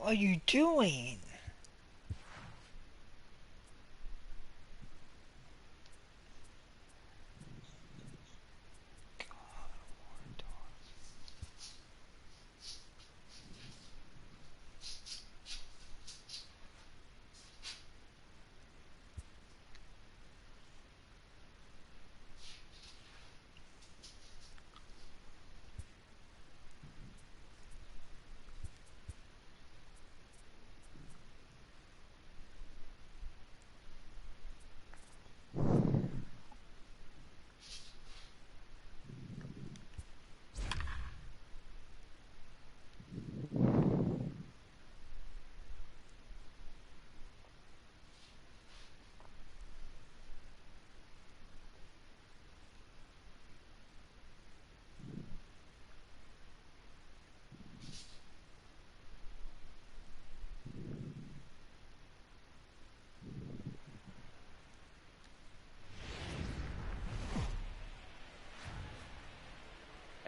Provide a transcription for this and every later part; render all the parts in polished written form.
are you doing?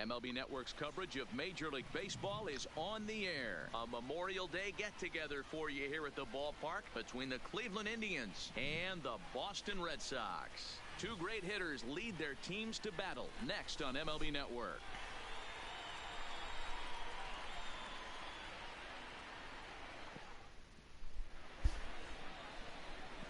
MLB Network's coverage of Major League Baseball is on the air. A Memorial Day get-together for you here at the ballpark between the Cleveland Indians and the Boston Red Sox. Two great hitters lead their teams to battle next on MLB Network.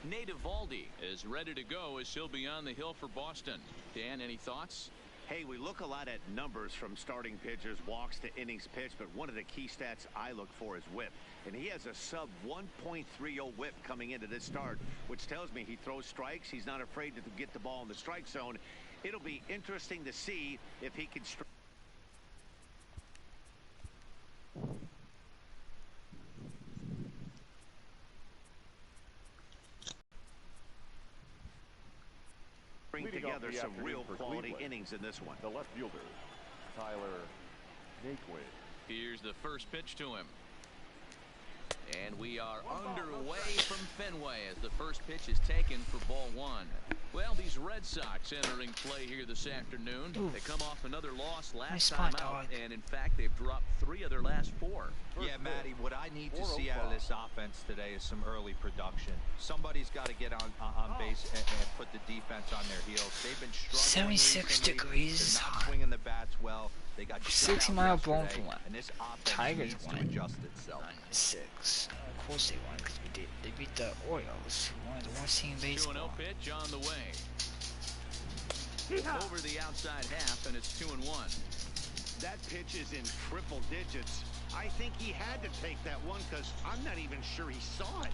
Nate Eovaldi is ready to go as he'll be on the hill for Boston. Dan, any thoughts? Hey, we look a lot at numbers from starting pitchers, walks to innings pitched, but one of the key stats I look for is whip. And he has a sub 1.30 whip coming into this start, which tells me he throws strikes. He's not afraid to get the ball in the strike zone. It'll be interesting to see if he can together some real quality innings in this one. The left fielder, Tyler Naquin. Here's the first pitch to him. And we are underway from Fenway as the first pitch is taken for ball one. Well, these Red Sox entering play here this afternoon. Oof. They come off another loss last Nice time spot, out, dog. and in fact, they've dropped 3 of their last 4. Yeah, Matty, what I need to see out of this offense today is some early production. Somebody's got to get on base and put the defense on their heels. They've been struggling 76 recently. degrees. They're not swinging the bats well. They got 60-mile blown yesterday, from and this offense Tigers needs won. to adjust itself. 9-6. Of course they won because they beat the Orioles, who one of the worst teams in 2-0 baseball. pitch on the way. Over the outside half, and it's 2-1. That pitch is in triple digits. I think he had to take that one because I'm not even sure he saw it.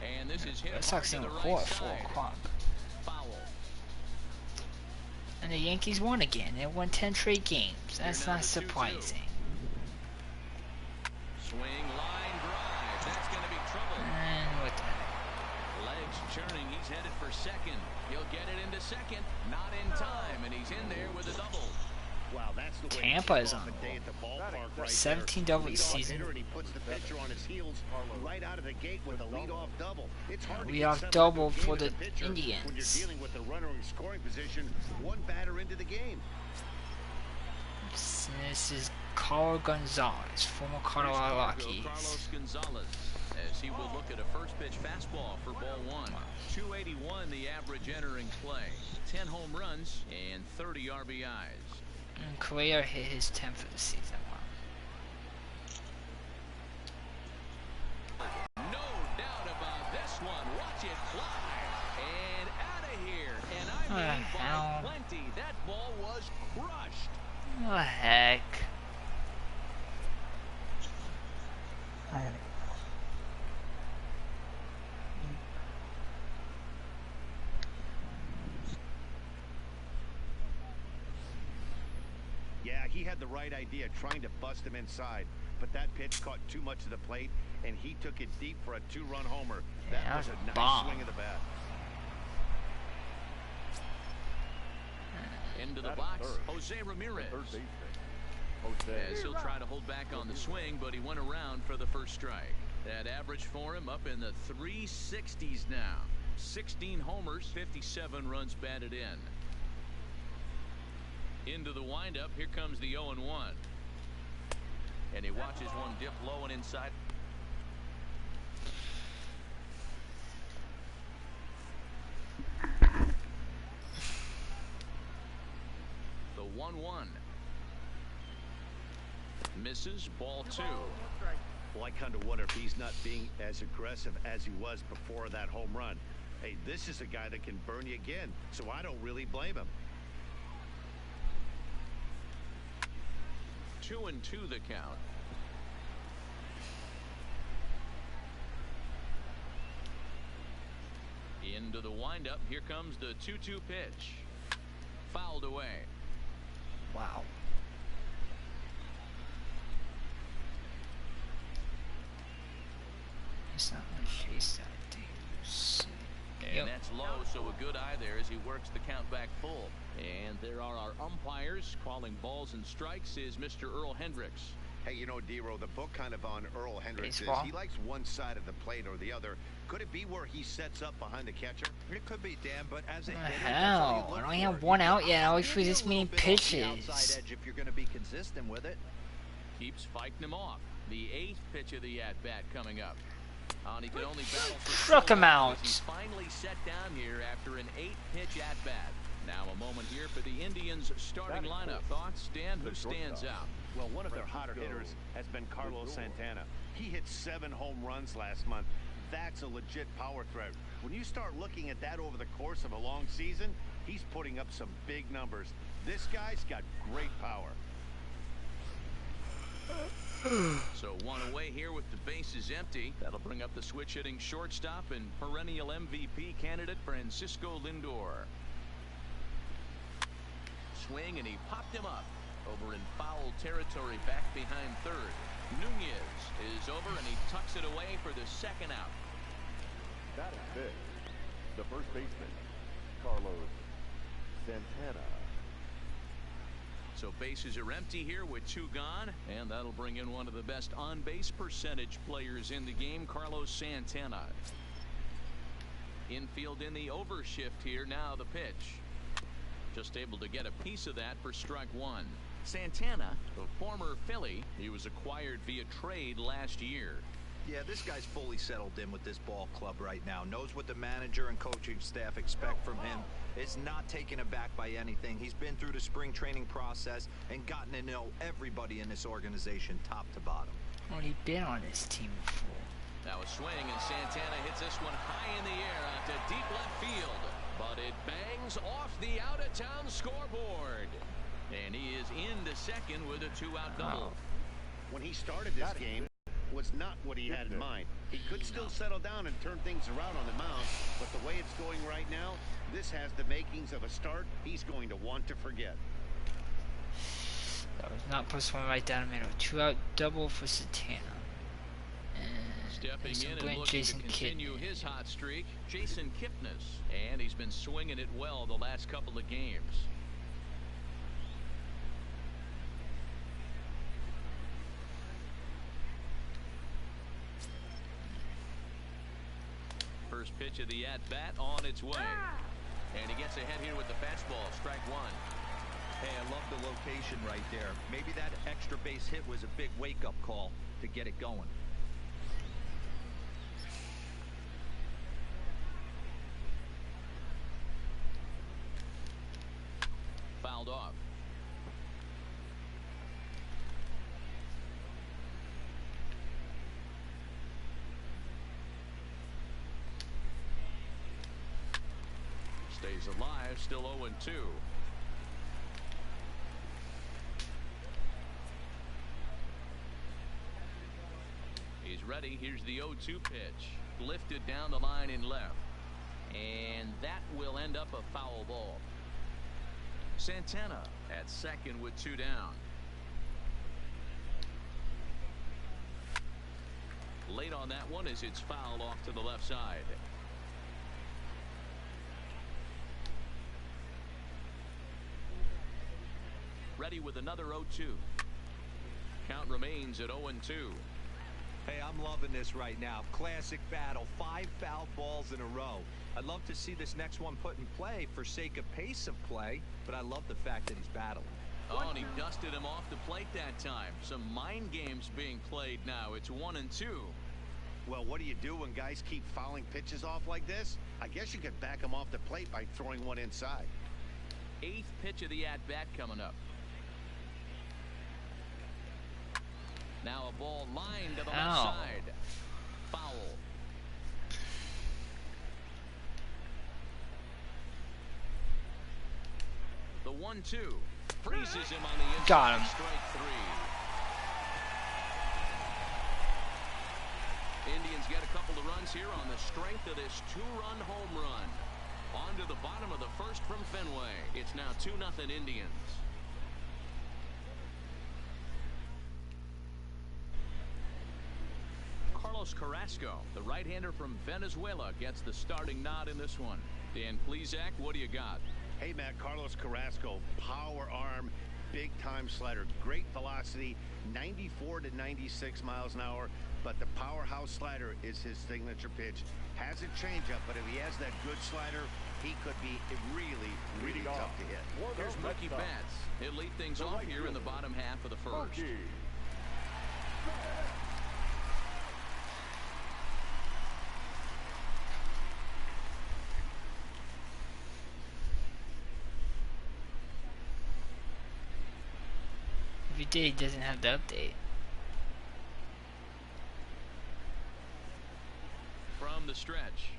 And this is hit Red hard Sox to didn't the record right at 4 side. o'clock. Foul. And the Yankees won again. They won 10 straight games. That's Here now not the 2-2. surprising. Swing, line drive. That's going to be trouble. And what the heck? Legs churning. He's headed for second. He'll get it into second. Not in time, and he's in there with a double. Wow, that's the way Tampa is off on a day at the ballpark right 17 there. double this Leadoff season. hitter, and he puts the pitcher on his heels right out of the gate with a leadoff double. It's hard to Leadoff get some double of the for game the to pitcher Indians. when you're dealing with the runner in scoring position, one batter into the game. This is Carl Gonzalez, former Colorado Rockies. Carlos Gonzalez, as he will look at a first pitch fastball for ball one. 281 the average entering play. 10 home runs and 30 RBIs. And Correa hit his 10th for the season. No doubt about this one. Watch it fly. And out of here. And I mean by plenty. That ball was crushed. What the heck? Yeah, he had the right idea trying to bust him inside, but that pitch caught too much of the plate, and he took it deep for a 2-run homer. That was a nice bomb. swing of the bat. Into the box, Jose Ramirez. As he'll try to hold back on the swing, but he went around for the first strike. That average for him up in the 360s now. 16 homers, 57 runs batted in. Into the windup, here comes the 0-1. And he watches one dip low and inside. The 1-1. Misses, ball 2. Well, I kind of wonder if he's not being as aggressive as he was before that home run. Hey, this is a guy that can burn you again, so I don't really blame him. 2-2 the count. Into the windup. Here comes the 2-2 pitch. Fouled away. Wow. It's not gonna chase that thing. And that's low, so a good eye there as he works the count back full. And there are our umpires calling balls and strikes is Mr. Earl Hendricks. Hey, you know, D-Row, the book kind of on Earl Hendricks is Baseball. he likes one side of the plate or the other. Could it be where he sets up behind the catcher? It could be, Dan, but as a What hitter, the that's all you hell? look I don't for. have one out yet. I always Give feel you this a many little bit off the pitches. outside edge if you're going to be consistent with it. Keeps fighting him off. The 8th pitch of the at-bat coming up. And he could only battle for Struck him so long out. as He's finally set down here after an 8-pitch at-bat. Now a moment here for the Indians starting lineup. Thoughts, Dan? Who stands out? Well, one of their hotter hitters has been Carlos Santana. He hit 7 home runs last month. That's a legit power threat. When you start looking at that over the course of a long season, he's putting up some big numbers. This guy's got great power. So one away here with the bases empty. That'll bring up the switch-hitting shortstop and perennial MVP candidate Francisco Lindor. Swing, and he popped him up over in foul territory back behind third. Nunez is over, and he tucks it away for the second out. That is big. The first baseman, Carlos Santana. So bases are empty here with 2 gone, and that'll bring in one of the best on-base percentage players in the game, Carlos Santana. Infield in the overshift here. Now the pitch. Just able to get a piece of that for strike 1. Santana, a former Philly, he was acquired via trade last year. Yeah, this guy's fully settled in with this ball club right now. Knows what the manager and coaching staff expect from him. Is not taken aback by anything. He's been through the spring training process and gotten to know everybody in this organization top to bottom. Already been on this team before. Now a swing, and Santana hits this one high in the air out to deep left field. But it bangs off the out-of-town scoreboard. And he is into second with a 2-out double. When he started this game, was not what he had in mind. He could still settle down and turn things around on the mound, but the way it's going right now, this has the makings of a start he's going to want to forget. That was not plus one right down the middle. 2-out double for Santana. Stepping in and looking to continue his hot streak, Jason Kipnis. And he's been swinging it well the last couple of games. First pitch of the at-bat on its way. And he gets ahead here with the fastball. Strike 1. Hey, I love the location right there. Maybe that extra base hit was a big wake-up call to get it going. Fouled off. Stays alive, still 0-2. He's ready. Here's the 0-2 pitch. Lifted down the line in left. And that will end up a foul ball. Santana at second with 2 down. Late on that one as it's fouled off to the left side. Ready with another 0-2. Count remains at 0-2. Hey, I'm loving this right now. Classic battle. 5 foul balls in a row. I'd love to see this next one put in play for sake of pace of play, but I love the fact that he's battling. Oh, and he dusted him off the plate that time. Some mind games being played now. It's 1-2. Well, what do you do when guys keep fouling pitches off like this? I guess you could back them off the plate by throwing one inside. 8th pitch of the at-bat coming up. Now a ball lined to the left side. Foul. The 1-2 freezes him on the inside. Got him. Strike 3. Indians get a couple of runs here on the strength of this 2-run home run. On to the bottom of the first from Fenway. It's now 2-0 Indians. Carlos Carrasco, the right-hander from Venezuela, gets the starting nod in this one. Dan Plesac, what do you got? Hey, Matt, Carlos Carrasco, power arm, big-time slider, great velocity, 94 to 96 miles an hour, but the powerhouse slider is his signature pitch. Has a changeup, but if he has that good slider, he could be really tough to hit. Here's Mookie Betts. He'll lead things off here in the bottom half of the first. If you did, he doesn't have the update. From the stretch.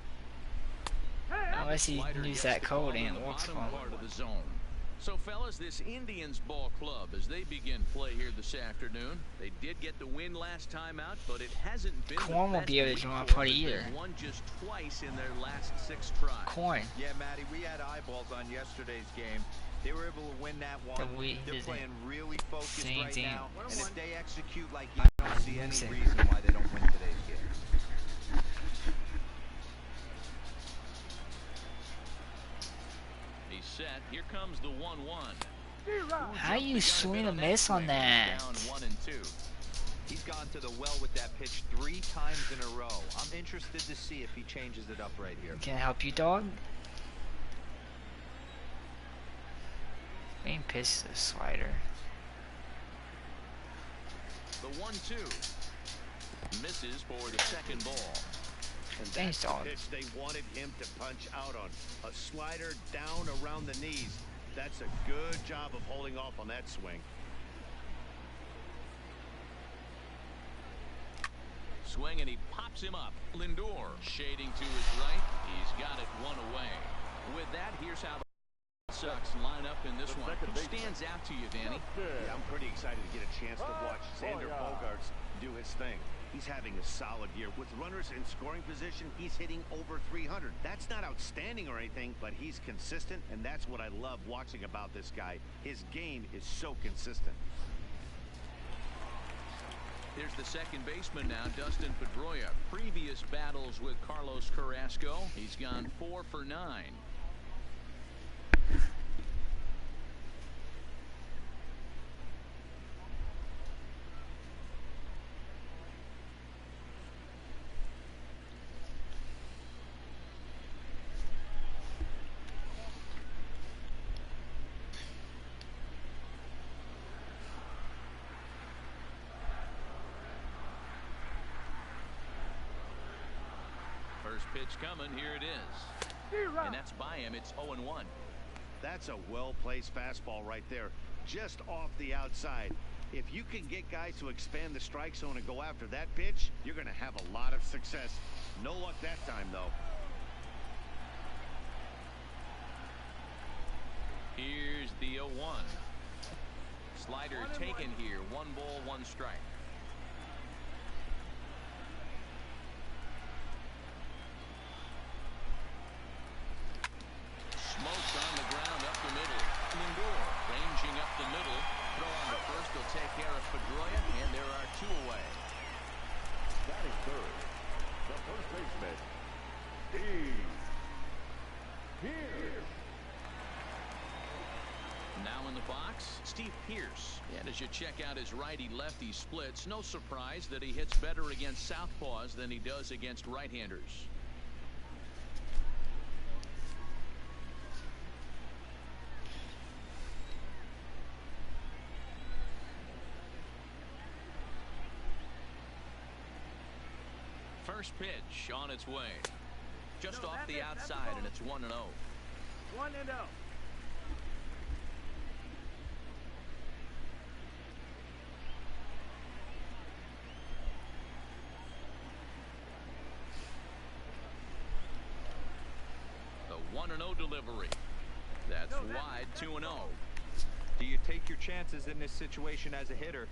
Unless he use that code and it works for him. Part of the zone. So, fellas, this Indians ball club, as they begin play here this afternoon, they did get the win last time out, but it hasn't been. Corn won't be able to draw a party either. Won just twice in their last 6 tries. Corn. Yeah, Matty, we had eyeballs on yesterday's game. They were able to win that one. They're playing really focused right now. And if they execute like I don't see any reason why they don't win today's game. He's set. Here comes the 1-1. How you swing a miss on that? Down 1-2. He's gone to the well with that pitch 3 times in a row. I'm interested to see if he changes it up right here. Can I help you, dog? Main pitch is a slider. The 1-2 misses for the second ball. And Thanks, that's the dog. pitch they wanted him to punch out on. A slider down around the knees. That's a good job of holding off on that swing. Swing, and he pops him up. Lindor shading to his right. He's got it 1 away. With that, here's how the Sox line up in this one. Who stands out to you, Danny? Yeah, I'm pretty excited to get a chance to watch Xander Bogaerts do his thing. He's having a solid year. With runners in scoring position, he's hitting over 300. That's not outstanding or anything, but he's consistent, and that's what I love watching about this guy. His game is so consistent. Here's the second baseman now, Dustin Pedroia. Previous battles with Carlos Carrasco, he's gone 4 for 9. First pitch coming, here it is. And that's by him. It's 0-1. That's a well-placed fastball right there, just off the outside. If you can get guys to expand the strike zone and go after that pitch, you're going to have a lot of success. No luck that time, though. Here's the 0-1. Slider taken here. 1 ball, 1 strike. Smoked on the ground up the middle. Lindor ranging up the middle. Throw on the first will take care of Pedroia, and there are 2 away. Batting third, the first baseman, Pierce. Now in the box, Steve Pierce. And as you check out his righty-lefty splits, no surprise that he hits better against southpaws than he does against right-handers. first pitch on its way. Just off the outside, and it's 1-0. 1-0. The 1-0 delivery. That's wide, 2-0. Do you take your chances in this situation as a hitter,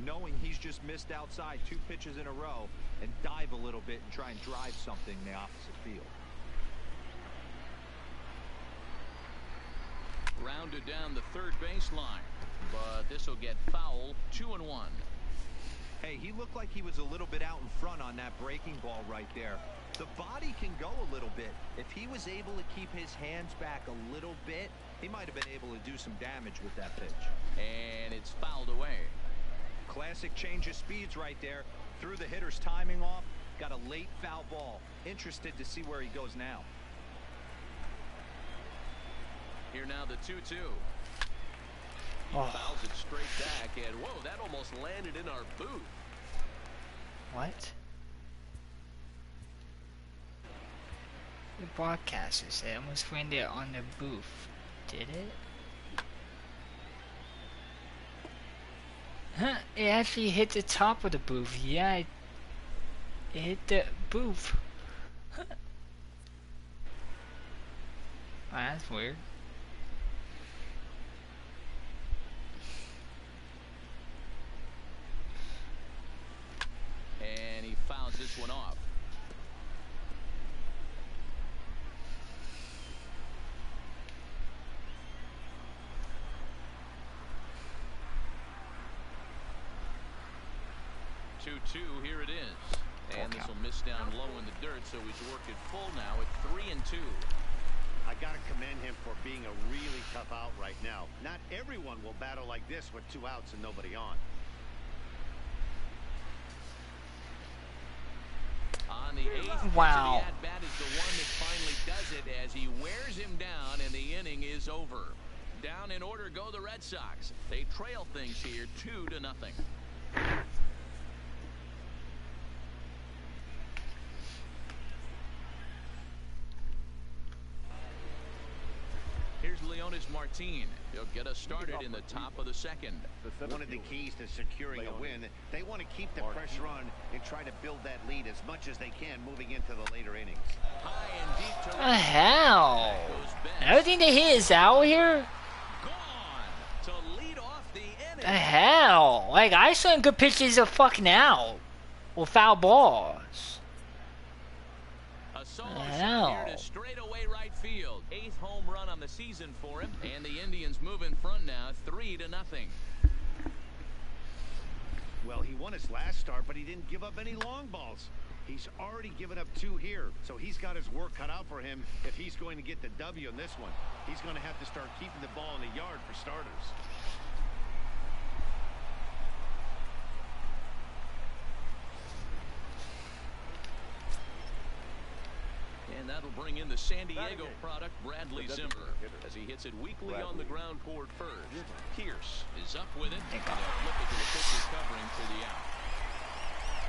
knowing he's just missed outside 2 pitches in a row, and dive a little bit and try and drive something in the opposite field? Rounded down the third baseline, but this will get foul. 2-1. Hey, he looked like he was a little bit out in front on that breaking ball right there. The body can go a little bit. If he was able to keep his hands back a little bit, he might have been able to do some damage with that pitch. And it's fouled away. Classic change of speeds right there. Threw the hitter's timing off. Got a late foul ball. Interested to see where he goes now. Here now the 2-2. He Oh. fouls it straight back, and whoa, that almost landed in our booth. What? The broadcaster said it almost landed on the booth. Did it? Huh, it actually hit the top of the booth. Yeah, it hit the booth. Huh. Oh, that's weird. And he fouls this one off. Here it is. And this will miss down low in the dirt, so he's worked it full now at 3-2. I got to commend him for being a really tough out right now. Not everyone will battle like this with 2 outs and nobody on. On the 8th, wow. the at-bat is the one that finally does it as he wears him down, and the inning is over. Down in order go the Red Sox. They trail things here 2-0. Here's Leonis Martin. He'll get us started in the top of the second. One of the keys to securing a win, they want to keep the pressure on and try to build that lead as much as they can moving into the later innings. High and deep to What the hell? Everything they hit is out here? gone to lead off the inning. The hell? Like, I saw good pitches of fucking out. With foul balls. A solo Hell. shot here to straightaway right field. 8th home run on the season for him. And the Indians move in front now 3-0. Well, he won his last start, but he didn't give up any long balls. He's already given up 2 here, so he's got his work cut out for him if he's going to get the W in this one. He's going to have to start keeping the ball in the yard for starters. And that'll bring in the San Diego product, Bradley Zimmer, as he hits it weakly on the ground toward first. Pierce is up with it, and they'll flip it to the pitcher covering for the out.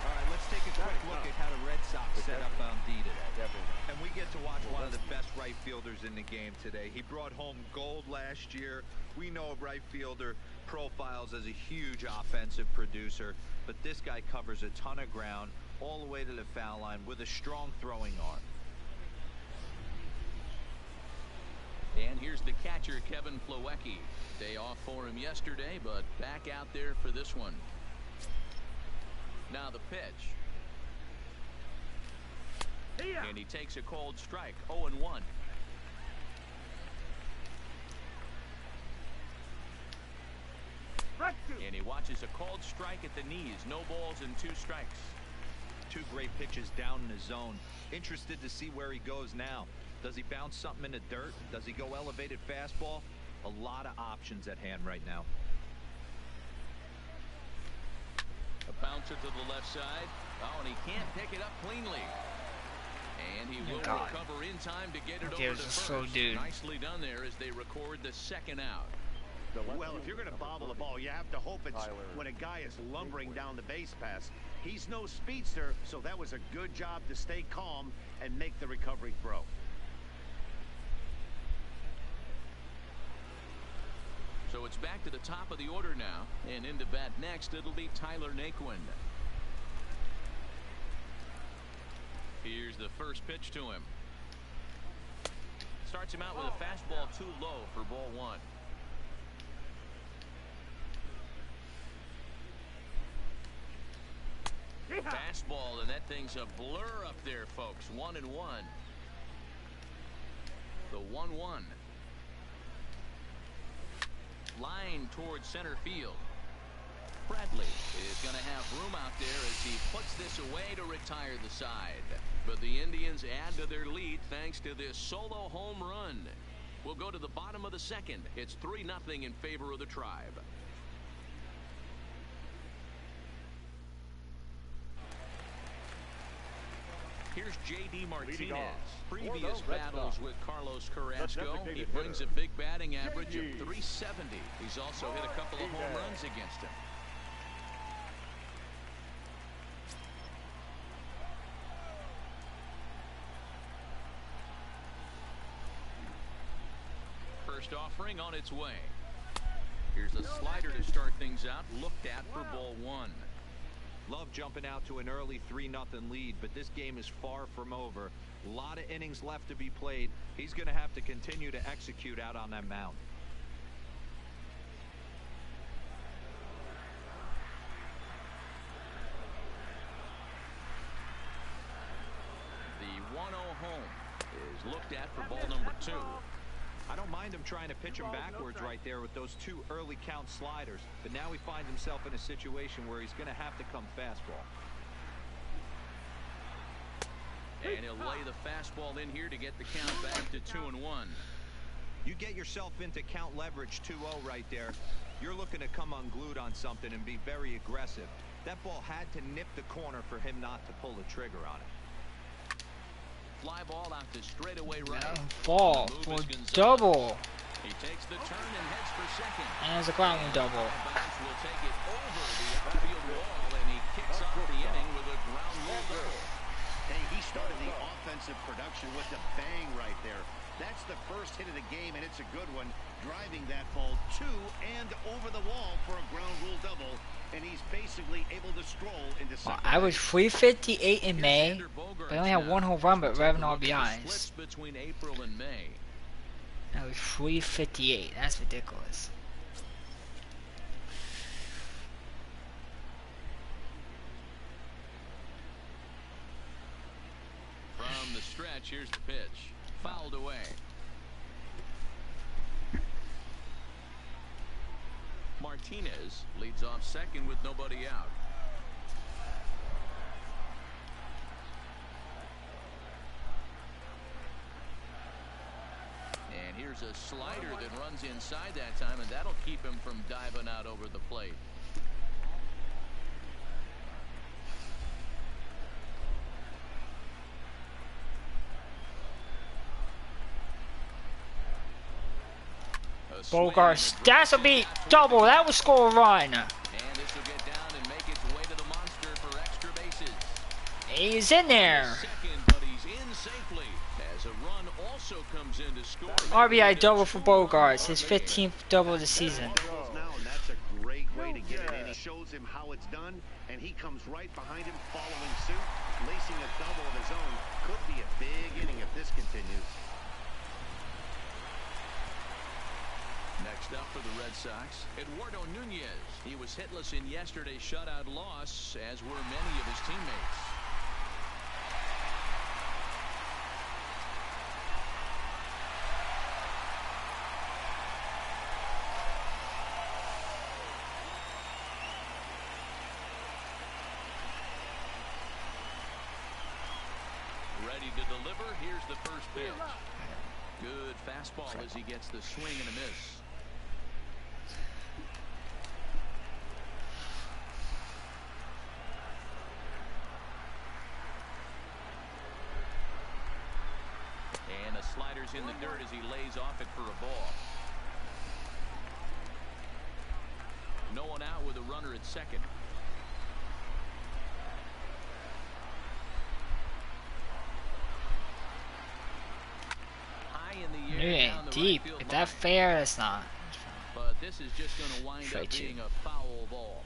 All right, let's take a quick look at how the Red Sox set up on D today. And we get to watch one of the best right fielders in the game today. He brought home gold last year. We know a right fielder profiles as a huge offensive producer, but this guy covers a ton of ground all the way to the foul line with a strong throwing arm. And here's the catcher, Kevin Plawecki. Day off for him yesterday, but back out there for this one. Now the pitch. And he takes a cold strike, 0-1. And he watches a cold strike at the knees. No balls and 2 strikes. 2 great pitches down in the zone. Interested to see where he goes now. Does he bounce something in the dirt? Does he go elevated fastball? A lot of options at hand right now. A bouncer to the left side. Oh, and he can't pick it up cleanly. And he will recover in time to get it over to first. Slow dude. Nicely done there as they record the second out. Well, if you're going to bobble the ball, you have to hope it's when a guy is lumbering down the base pass. He's no speedster, so that was a good job to stay calm and make the recovery throw. So it's back to the top of the order now, and into bat next it'll be Tyler Naquin. Here's the first pitch to him. Starts him out with a fastball too low for ball one. Fastball, and that thing's a blur up there, folks. 1-1. The 1-1. Line towards center field. Bradley is going to have room out there as he puts this away to retire the side. But the Indians add to their lead thanks to this solo home run. We'll go to the bottom of the second. It's 3-0 in favor of the Tribe. Here's J.D. Martinez. Previous battles with Carlos Carrasco, he brings a big batting average of .370. He's also hit a couple of home runs against him. First offering on its way. Here's a slider to start things out, looked at for ball one. Love jumping out to an early 3-0 lead, but this game is far from over. A lot of innings left to be played. He's going to have to continue to execute out on that mound. The 1-0 home is looked at for ball number 2. I don't mind him trying to pitch him backwards right there with those 2 early count sliders, but now he finds himself in a situation where he's going to have to come fastball. And he'll lay the fastball in here to get the count back to 2-1. You get yourself into count leverage 2-0 right there. You're looking to come unglued on something and be very aggressive. That ball had to nip the corner for him not to pull the trigger on it. Fly ball out to straightaway right. Ball for double. He takes the turn and heads for second. And it's a ground double. Bounce will take it over the outfield wall, and he kicks off the inning with a ground rule double. Hey, he started the offensive production with a bang right there. That's the first hit of the game, and it's a good one. Driving that ball to and over the wall for a ground rule double, and he's basically able to stroll into second. I was 358 in May, but I only had 1 home run but 11 RBIs. Between April and May. I was 358. That's ridiculous. From the stretch, here's the pitch. Fouled away. Martinez leads off second with nobody out. And here's a slider that runs inside that time, and that'll keep him from diving out over the plate. Bogarts, that's a beat double. That would score a run. And this will get down and make its way to the monster for extra bases. He's in there. Second, but he's in safely as a run also comes in to score. RBI double for Bogarts, his 15th double of the season. Now, and that's a great way to get it in. He shows him how it's done, and he comes right behind him following suit, lacing a double of his own. Could be a big inning if this continues. Next up for the Red Sox, Eduardo Nunez. He was hitless in yesterday's shutout loss, as were many of his teammates. Ready to deliver. Here's the first pitch. Good fastball as he gets the swing and a miss. And a slider's in the dirt as he lays off it for a ball. with a runner at second. High in the air, Yeah, down the deep. right field If that line. fair, that's not. But this is just going to wind Straight up to. being a foul ball.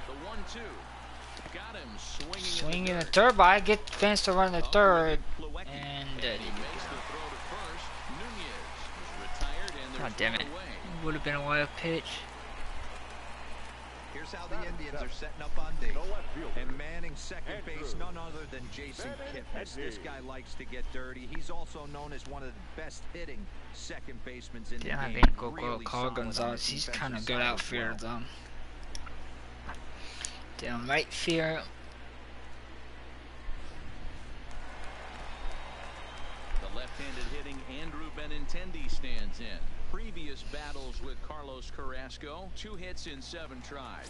The 1-2. Got him Swinging in the the dirt. third, but I get fans to run the Up third, with it, Plawecki. and He makes the throw to first. Nunez is retired and they're God damn it! thrown away. Would have been a wild pitch. Here's how the Indians are setting up on D. And manning second base, none other than Jason Kipnis. This guy likes to get dirty. He's also known as one of the best hitting second basemen in the Damn, I game. think Carl Really solid on the Gonzalez. He's defensive kind of side good as outfielder, well. though. Down right field. The left-handed hitting Andrew Benintendi stands in. Previous battles with Carlos Carrasco, 2 hits in 7 tries.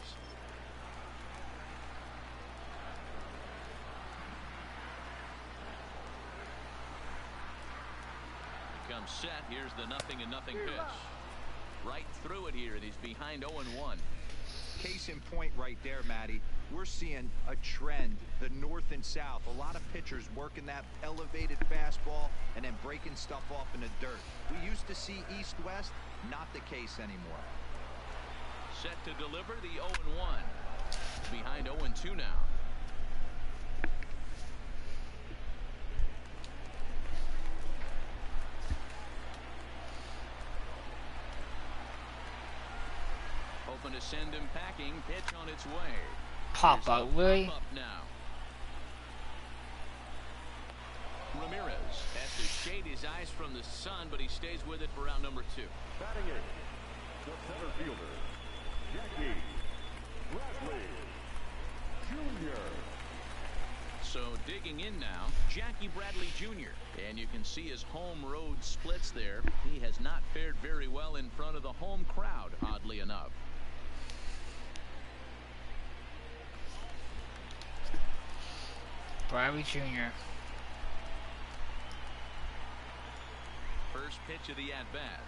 He comes set. Here's the 0-0 pitch. Right through it here, and he's behind 0-1. Case in point right there, Matty. We're seeing a trend, the north and south. A lot of pitchers working that elevated fastball and then breaking stuff off in the dirt. We used to see east-west, not the case anymore. Set to deliver the 0-1. Behind 0-2 now. Hoping to send him packing. Pitch on its way. Pop Here's a up, really? pop-up now. Ramirez has to shade his eyes from the sun, but he stays with it for out number 2. Batting in, the center fielder, Jackie Bradley Jr. So digging in now, Jackie Bradley Jr. And you can see his home road splits there. He has not fared very well in front of the home crowd, oddly enough. Bradley Jr. First pitch of the at-bat.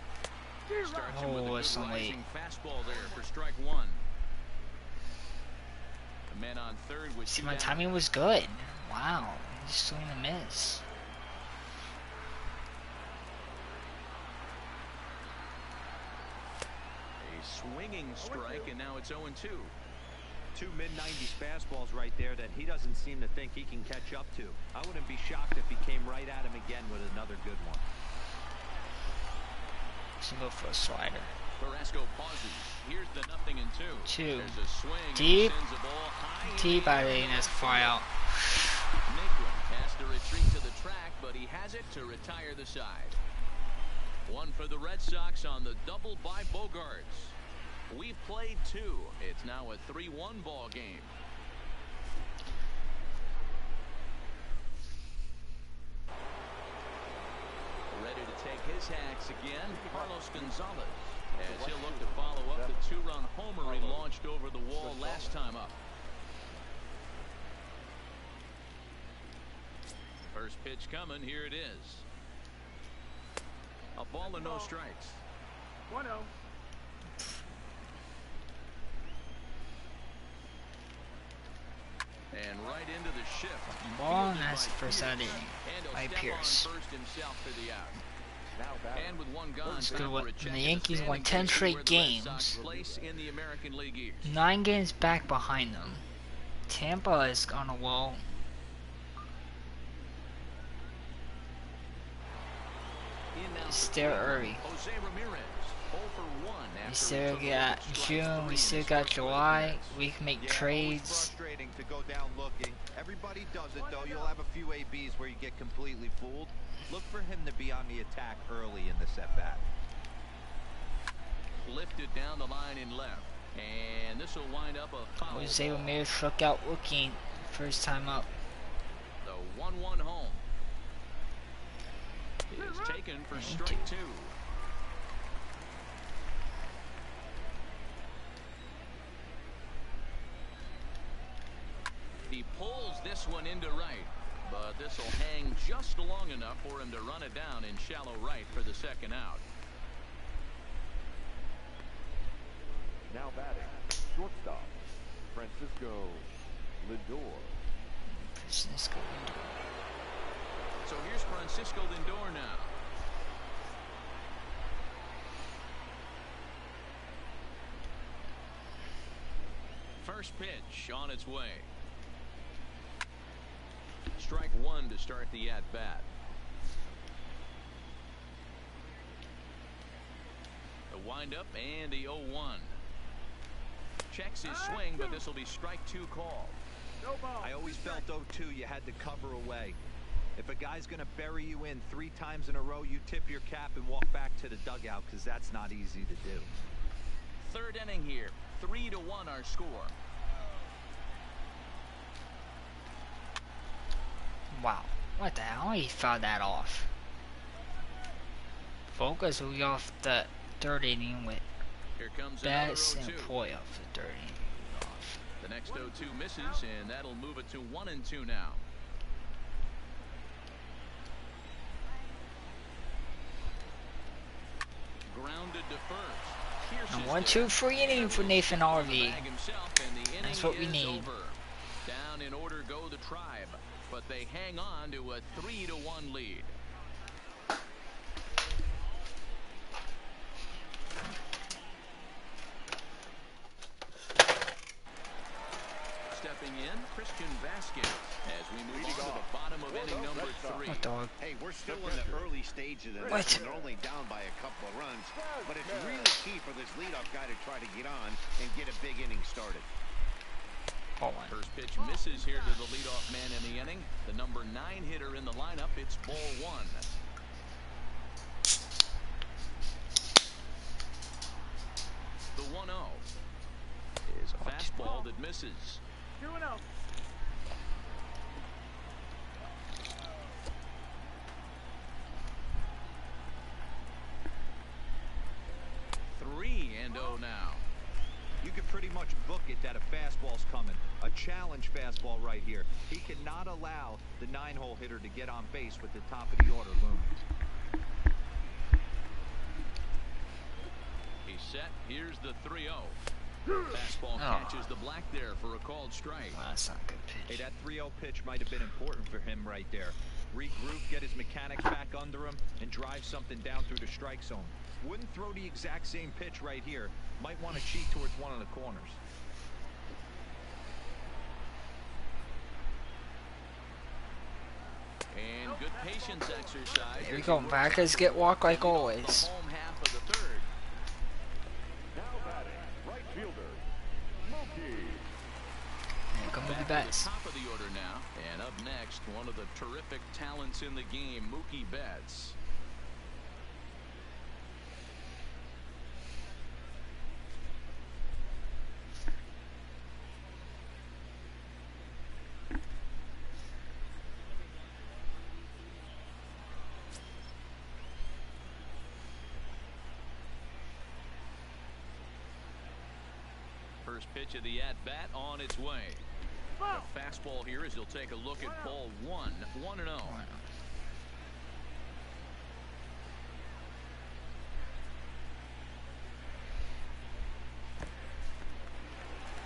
Starts him with a it's good late. rising fastball there for strike 1. The man on third with See, 2 my down. timing was good. Wow, just swing and miss. A swinging strike, and now it's 0-2. 2 mid-90s fastballs right there that he doesn't seem to think he can catch up to. I wouldn't be shocked if he came right at him again with another good one. Single for a slider. Carrasco pauses. Here's the 0-2. 2. There's a swing. Deep. Sends a ball high in Deep the out air. and that's fly out. Nicklin has to retreat to the track, but he has it to retire the side. One for the Red Sox on the double by Bogarts. We've played 2. It's now a 3-1 ball game. Ready to take his hacks again, Carlos Gonzalez, as he'll look to follow up the 2-run homer he launched over the wall last time up. First pitch coming, here it is. A ball and no strikes. 1-0. And right into the shift. Ball, and Fielded that's the by first Pierce. out inning And he'll by step on Pierce. first himself for the out. Now batting. And with 1 gone, Let's time do for what- a check the of the Yankees won standings 10 to see straight where the Red Sox games. place in the American League East. 9 games back behind them. Tampa is on a wall. In now for Still Cleveland, early. Jose Ramirez, 0 for 1 We after still he took got over strike June, 3 we in still his got first with the July. Mets. We can make Yeah, always trades. frustrating to go down looking. Everybody does it, though. You'll have a few ABs where you get completely fooled. Look for him to be on the attack early in the at-bat. Lifted down the line in left. And this will wind up a foul Jose ball. Ramirez struck out looking first time up. The 1-1 home is taken for strike 2. He pulls this one into right. but this will hang just long enough for him to run it down in shallow right for the second out. Now batting, shortstop, Francisco Lindor. Francisco Lindor. So here's Francisco Lindor now. First pitch on its way. Strike one to start the at-bat. The windup and the 0-1. Checks his swing, but this will be strike two call. No ball. I always felt 0-2 you had to cover away. If a guy's going to bury you in 3 times in a row, you tip your cap and walk back to the dugout because that's not easy to do. Third inning here. 3-1 our score. Wow. What the hell? He fouled that off. Focus will be off the third inning with Here comes best another 0-2. employee of the third inning off. The next 0-2 misses, and that'll move it to 1-2 now. Grounded to first. And 1-2 free inning for Nathan Harvey. That's what we need. Over. Down in order go the Tribe, but they hang on to a 3-1 lead. Stepping in, Christian Vasquez, as we move on to the bottom of inning number 3. What dog? Hey, we're still in the early stages of What? this. They're only down by a couple of runs, but it's really key for this leadoff guy to try to get on and get a big inning started. First pitch misses here to the leadoff man in the inning. The number 9 hitter in the lineup. It's ball 1. The 1-0 is a fastball that misses. 2-0. Three and 0 now. You could pretty much book it that a fastball's coming. A challenge fastball right here. He cannot allow the 9-hole hitter to get on base with the top of the order looming. He's set. Here's the 3-0. Fastball catches the black there for a called strike. Well, that's not a good Hey, pitch. that 3-0 pitch might have been important for him right there. Regroup, get his mechanics back under him, and drive something down through the strike zone. Wouldn't throw the exact same pitch right here. Might want to cheat towards one of the corners. And good patience exercise. Here we go. Backers get walked like always. The home half of the third. Now batting, right fielder, Mookie. Here come the Back to bats. the top of the order now. And up next, one of the terrific talents in the game, Mookie Betts. First pitch of the at-bat on its way. The fastball here as he'll take a look at ball 1. 1-0.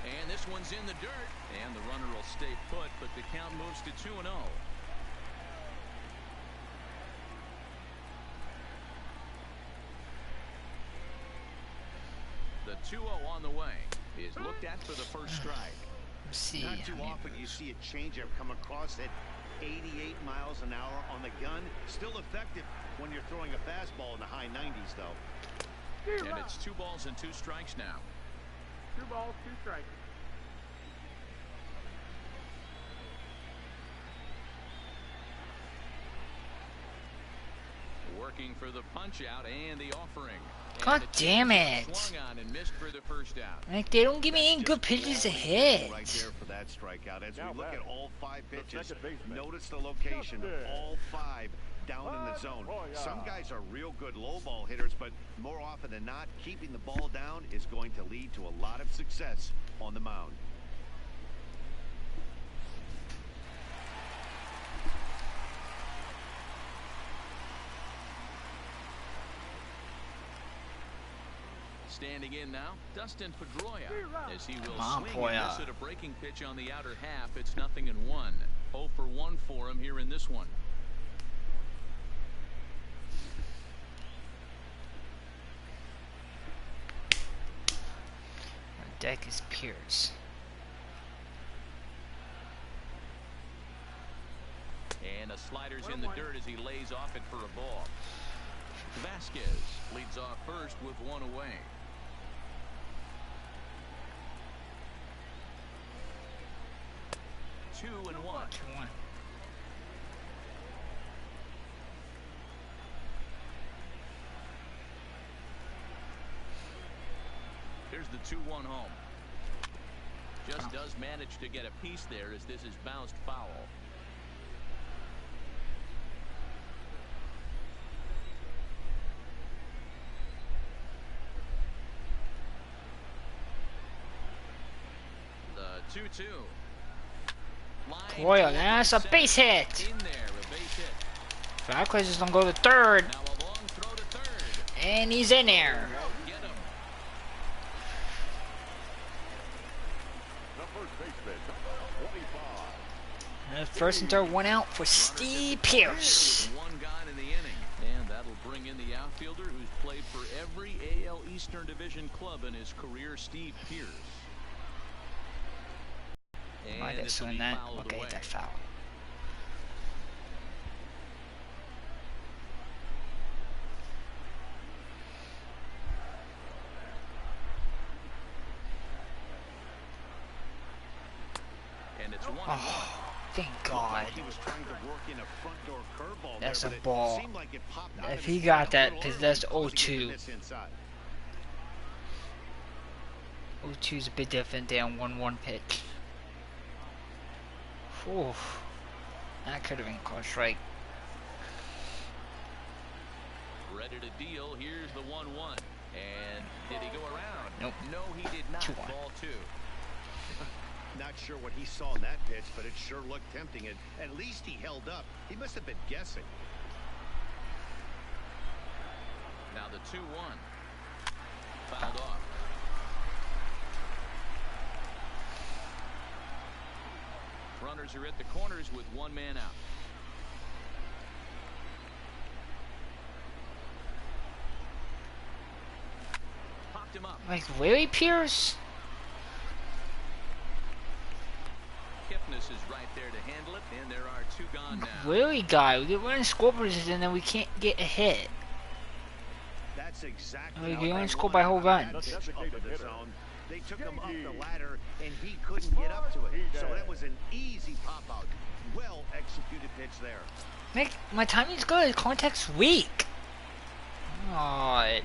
And this one's in the dirt. And the runner will stay put, but the count moves to 2-0. The 2-0 on the way is looked at for the first strike. Let's see. Not too often you see a changeup come across at 88 miles an hour on the gun. Still effective when you're throwing a fastball in the high 90s, though. And it's 2 balls and 2 strikes now. 2 balls, 2 strikes. Working for the punch out and the offering. God damn it. Swung on and missed for the first out. Like, they don't give me any good pitches to hit. Right there for that strikeout. As Now we look at batting, all 5 pitches, second baseman, notice the location of Justin. all 5 down in the zone. Roya. Some guys are real good low ball hitters, but more often than not, keeping the ball down is going to lead to a lot of success on the mound. Standing in now, Dustin Pedroia, as he will Come on, swing and Poya. miss at a breaking pitch on the outer half. It's 0-1. 0 for 1 for him here in this one. On deck is Pierce. And a slider's in the dirt as he lays off it for a ball. Vasquez leads off first with 1 away. Two and one. 2-1. Here's the 2-1 home. Just does manage to get a piece there as this is bounced foul. The 2-2. Boy, that's a base hit. In there, a base hit. Vasquez is gonna go to third, Now a long throw to third. and he's in there. Get him. The first baseman, 25. And first and third, 1 out for Steve Pierce. With 1 gone in the inning, and that'll bring in the outfielder who's played for every AL Eastern Division club in his career, Steve Pierce. Might And have this will seen be that. fouled Okay, away. that foul. And it's 1-1. Oh, thank God. He was trying to work in a front door curveball That's there, a but it ball. seemed like it popped out If of he his got hand a that, little that's early, causing him 0-2. to miss inside. 0-2 is a bit different than 1-1 pitch. Whew. That could have been close, right? Ready to deal. Here's the 1-1. And did he go around? Nope. No, he did not. 2-1. Ball 2. Not sure what he saw in that pitch, but it sure looked tempting. And at least he held up. He must have been guessing. Now the 2-1. Fouled off. Runners are at the corners with 1 man out. Popped him up. Like, really, Pierce? Kipnis is right there to handle it, and there are 2 gone now. Really, guy? We get running score position and then we can't get a hit. That's exactly Well, how you they only scored by a whole wanted run. that pitch up in the zone. They took him up the ladder, and he couldn't get up to it. So that was an easy pop-out. Well-executed pitch there. Nick, my timing's good. Contact's weak. God.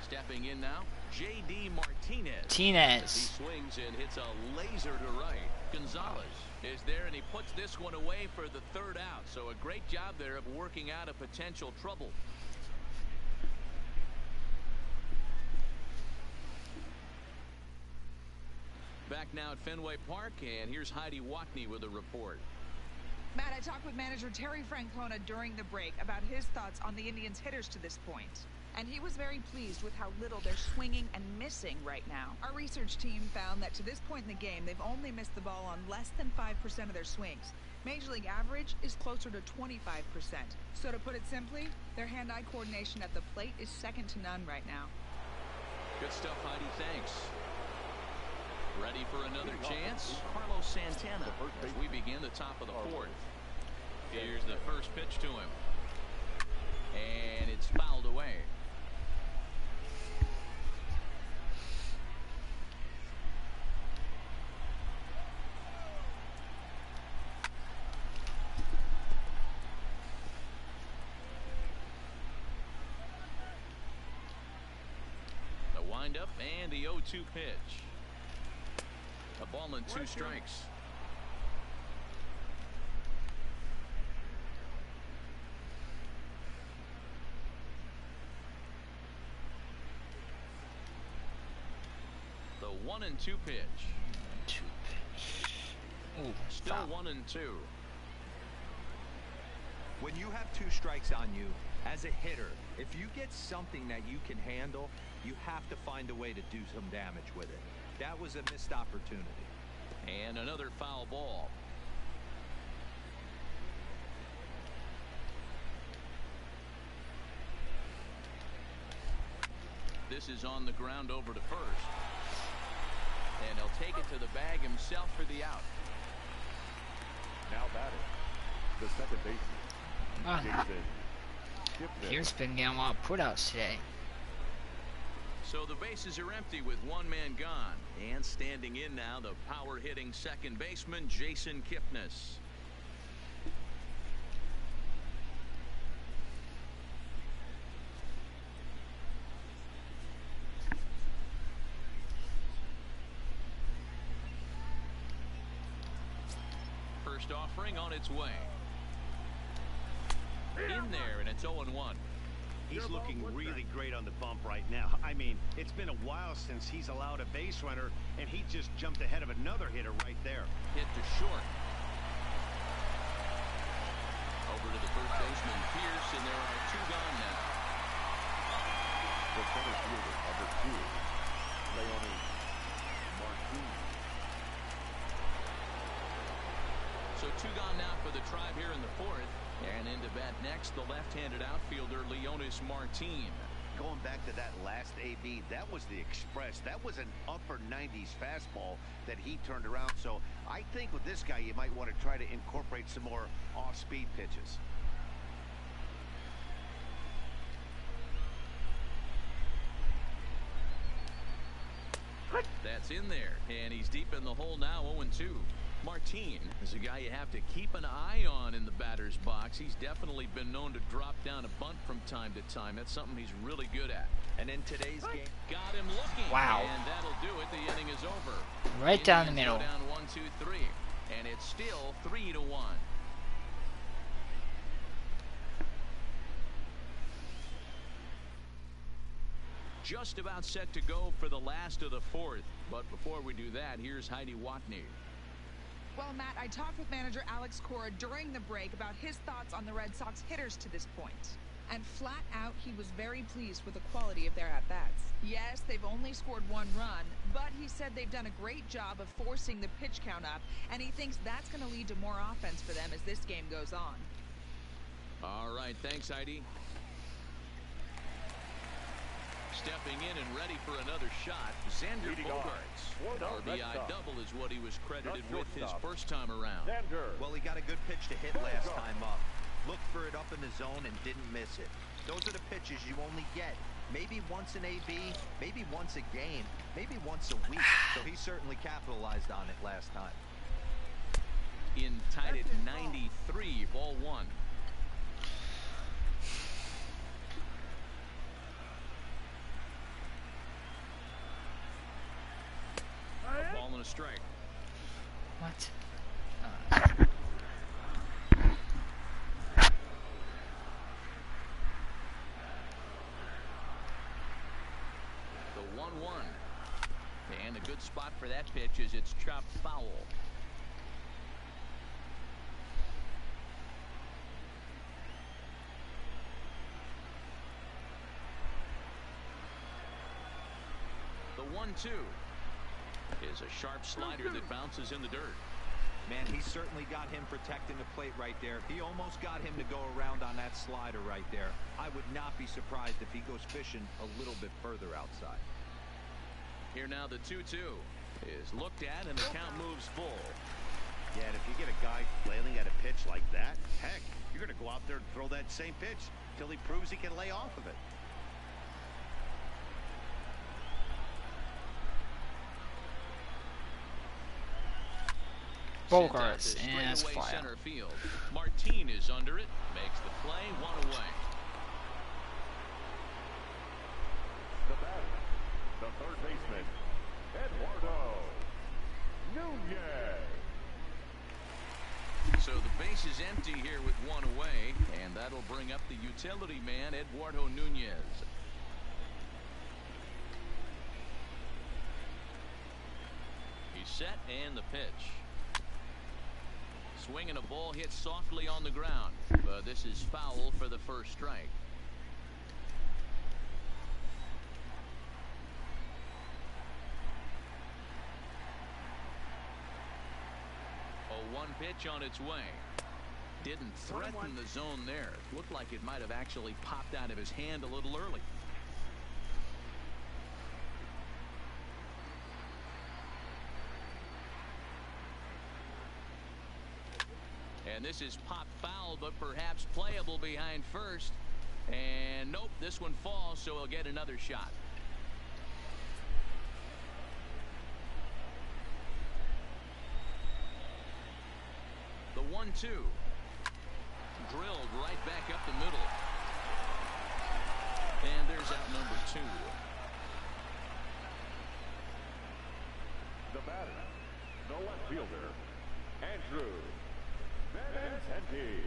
Stepping in now, J.D. Martinez. He Martinez. swings and hits a laser to right. Gonzalez is there, and he puts this one away for the 3rd out. So a great job there of working out a potential trouble. Back now at Fenway Park, and here's Heidi Watney with a report. Matt, I talked with manager Terry Francona during the break about his thoughts on the Indians' hitters to this point. And he was very pleased with how little they're swinging and missing right now. Our research team found that to this point in the game, they've only missed the ball on less than 5% of their swings. Major League average is closer to 25%. So to put it simply, their hand-eye coordination at the plate is second to none right now. Good stuff, Heidi. Thanks. Ready for another chance? Carlos Santana as we begin the top of the 4th. Here's the first pitch to him. And it's fouled away. The windup and the 0-2 pitch. A ball and 2 strikes. The 1-2 pitch. 2 pitch. Ooh, Still foul. 1-2. When you have 2 strikes on you, as a hitter, if you get something that you can handle, You have to find a way to do some damage with it. That was a missed opportunity. And another foul ball. This is on the ground over to first. And he'll take it to the bag himself for the out. Now batting, the second baseman, Jason Kipnis. Here's been getting a lot of putouts today. So the bases are empty with one man gone. And standing in now, the power-hitting second baseman, Jason Kipnis. First offering on its way. In there, and it's 0-1. He's looking really great on the bump right now. I mean, it's been a while since he's allowed a base runner, and he just jumped ahead of another hitter right there. Hit to short. Over to the first baseman, Pierce, and there are two gone now. The center fielder, number 2, Leone Martinez. So two gone now for the Tribe here in the fourth. And into bat next, the left-handed outfielder, Leonis Martin. Going back to that last AB, that was the express. That was an upper 90s fastball that he turned around. So I think with this guy, you might want to try to incorporate some more off-speed pitches. That's in there, and he's deep in the hole now, 0-2. Martin is a guy you have to keep an eye on in the batter's box. He's definitely been known to drop down a bunt from time to time. That's something he's really good at. And in today's game, got him looking. Wow. And that'll do it. The inning is over. Right down the Indians middle. go down 1, 2, 3, and it's still 3-1. Just about set to go for the last of the fourth. But before we do that, here's Heidi Watney. Well, Matt, I talked with manager Alex Cora during the break about his thoughts on the Red Sox hitters to this point. And flat out, he was very pleased with the quality of their at-bats. Yes, they've only scored 1 run, but he said they've done a great job of forcing the pitch count up, and he thinks that's going to lead to more offense for them as this game goes on. All right, thanks, Heidi. Stepping in and ready for another shot, Xander Bogaerts. RBI double is what he was credited with his first time around. well, he got a good pitch to hit last time up. Looked for it up in the zone and didn't miss it. Those are the pitches you only get maybe once an AB, maybe once a game, maybe once a week. So he certainly capitalized on it last time. In tied at 93, ball 1. A ball and a strike. What? The 1-1. And a good spot for that pitch is it's chopped foul. The 1-2 is a sharp slider that bounces in the dirt. Man, he certainly got him protecting the plate right there. He almost got him to go around on that slider right there. I would not be surprised if he goes fishing a little bit further outside. Here now the 2-2 is looked at and the count moves full. Yeah, and if you get a guy flailing at a pitch like that, heck, you're going to go out there and throw that same pitch till he proves he can lay off of it. Bogaerts, and it's straightaway fire. center field. Martin is under it, makes the play, 1 away. The batter, the third baseman, Eduardo Nunez. So the base is empty here with 1 away, and that'll bring up the utility man, Eduardo Nunez. He's set, and the pitch. Swinging a ball hit softly on the ground, but this is foul for the first strike. pitch on its way. Didn't threaten the zone there. Looked like it might have actually popped out of his hand a little early. And this is pop foul, but perhaps playable behind first. And nope, this one falls, so he'll get another shot. The 1-2. Drilled right back up the middle. And there's out number 2. The batter, the left fielder, Andrew Benintendi.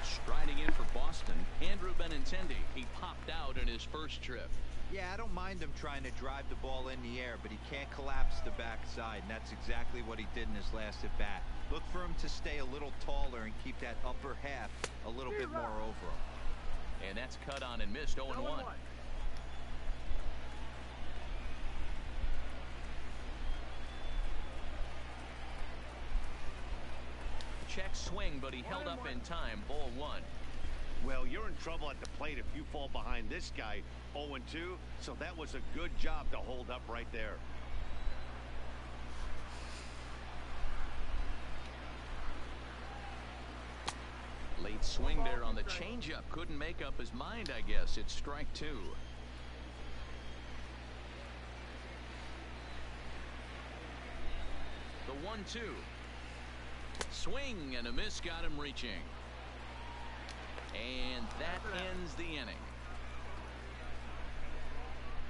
Striding in for Boston, Andrew Benintendi. He popped out in his first trip. Yeah, I don't mind him trying to drive the ball in the air, but he can't collapse the backside, and that's exactly what he did in his last at-bat. Look for him to stay a little taller and keep that upper half a little bit more over him. And that's cut on and missed. 0-1. Check swing, but he held up in time. Ball 1. Well, you're in trouble at the plate if you fall behind this guy 0-2, so that was a good job to hold up right there. Late swing there on the changeup. Couldn't make up his mind, I guess. It's strike 2. The 1-2. Swing and a miss got him reaching. And that ends the inning.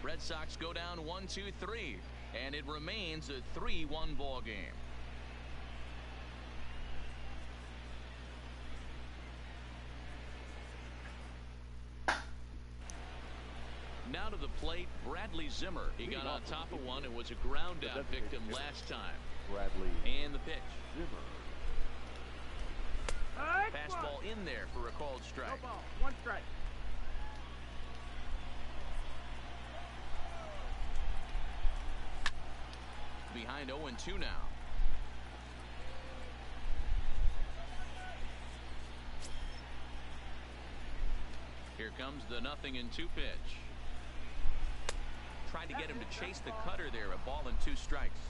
Red Sox go down 1-2-3, and it remains a 3-1 ball game. Now to the plate, Bradley Zimmer. He got on top of one and was a ground out victim last time. Bradley. And the pitch. Zimmer. Fastball in there for a called strike. No ball. 1 strike. Behind 0-2 now. Here comes the 0-2 pitch. Tried to get him to chase the cutter there. A ball and 2 strikes.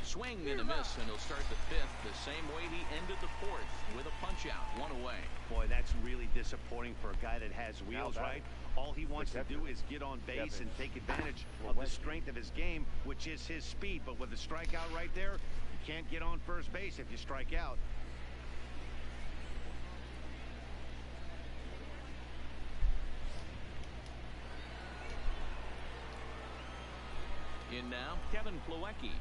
Swing and a miss, and he'll start the 5th the same way he ended the 4th with a punch out, 1 away. Boy, that's really disappointing for a guy that has wheels, right? All he wants to do is get on base and take advantage of the strength of his game, which is his speed. But with a strikeout right there, you can't get on first base if you strike out. In now, Kevin Plawecki.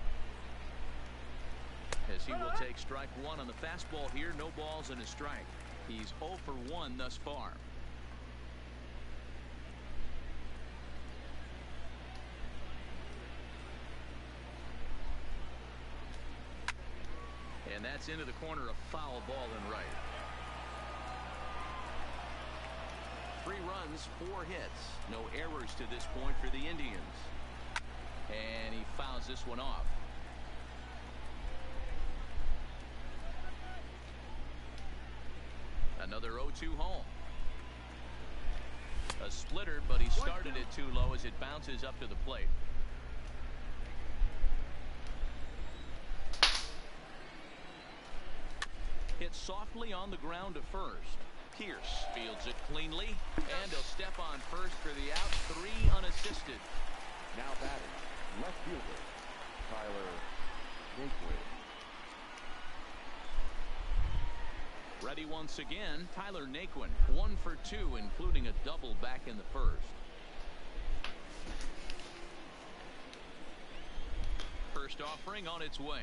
As he will take strike 1 on the fastball here. No balls and a strike. He's 0 for 1 thus far. And that's into the corner, a foul ball and right. 3 runs, 4 hits. No errors to this point for the Indians. And he fouls this one off. Another 0-2 home. A splitter, but he started it too low as it bounces up to the plate. Hit softly on the ground to first. Pierce fields it cleanly, and he'll step on first for the out. 3 unassisted. Now batting, left fielder, Tyler Naquin. Ready once again, Tyler Naquin. 1 for 2, including a double back in the first. First offering on its way.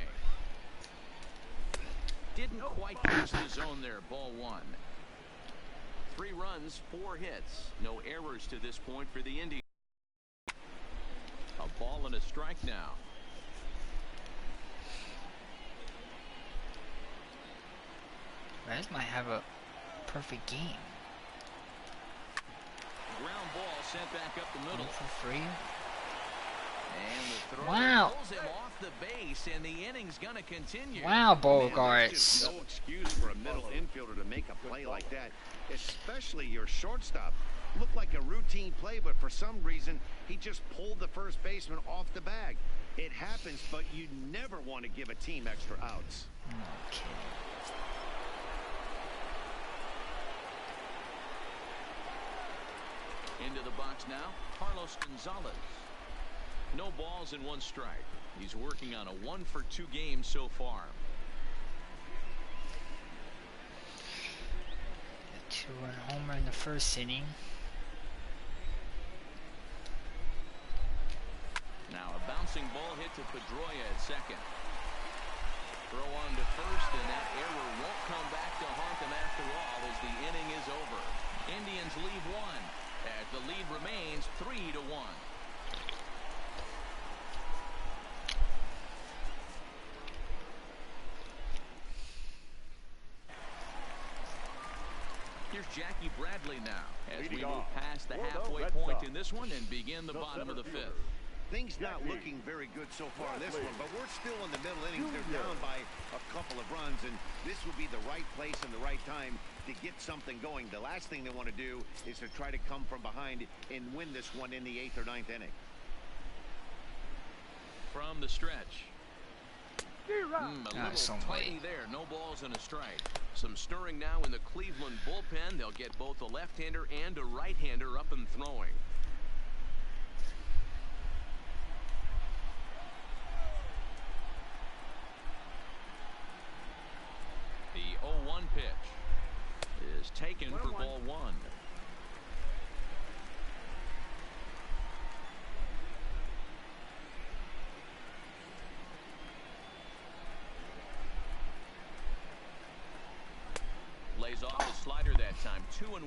Didn't quite catch the zone there. Ball 1. 3 runs, 4 hits. No errors to this point for the Indians. A ball and a strike now. Reds might have a perfect game. Ground ball sent back up the middle. For free. And the throw Wow. pulls him off the base, and the inning's going to continue. Wow, Man, there's Bogarts. just no excuse for a middle infielder to make a play like that, especially your shortstop. Looked like a routine play, but for some reason, he just pulled the first baseman off the bag. It happens, but you never want to give a team extra outs. Okay. Into the box now, Carlos Gonzalez. No balls and 1 strike. He's working on a 1-for-2 game so far. 2-run homer in the first inning. Now a bouncing ball hit to Pedroia at second. Throw on to first, and that error won't come back to haunt them after all as the inning is over. Indians leave 1 as the lead remains 3-1. Here's Jackie Bradley now as we move past the halfway point in this one and begin the bottom of the 5th. Things not looking very good so far in this one, but we're still in the middle innings. They're down by a couple of runs, and this would be the right place and the right time to get something going. The last thing they want to do is to try to come from behind and win this one in the 8th or 9th inning. From the stretch. A little some tiny way. there. No balls and a strike. Some stirring now in the Cleveland bullpen. They'll get both a left-hander and a right-hander up and throwing. The 0-1 pitch is taken for ball 1. Lays off the slider that time. 2-1.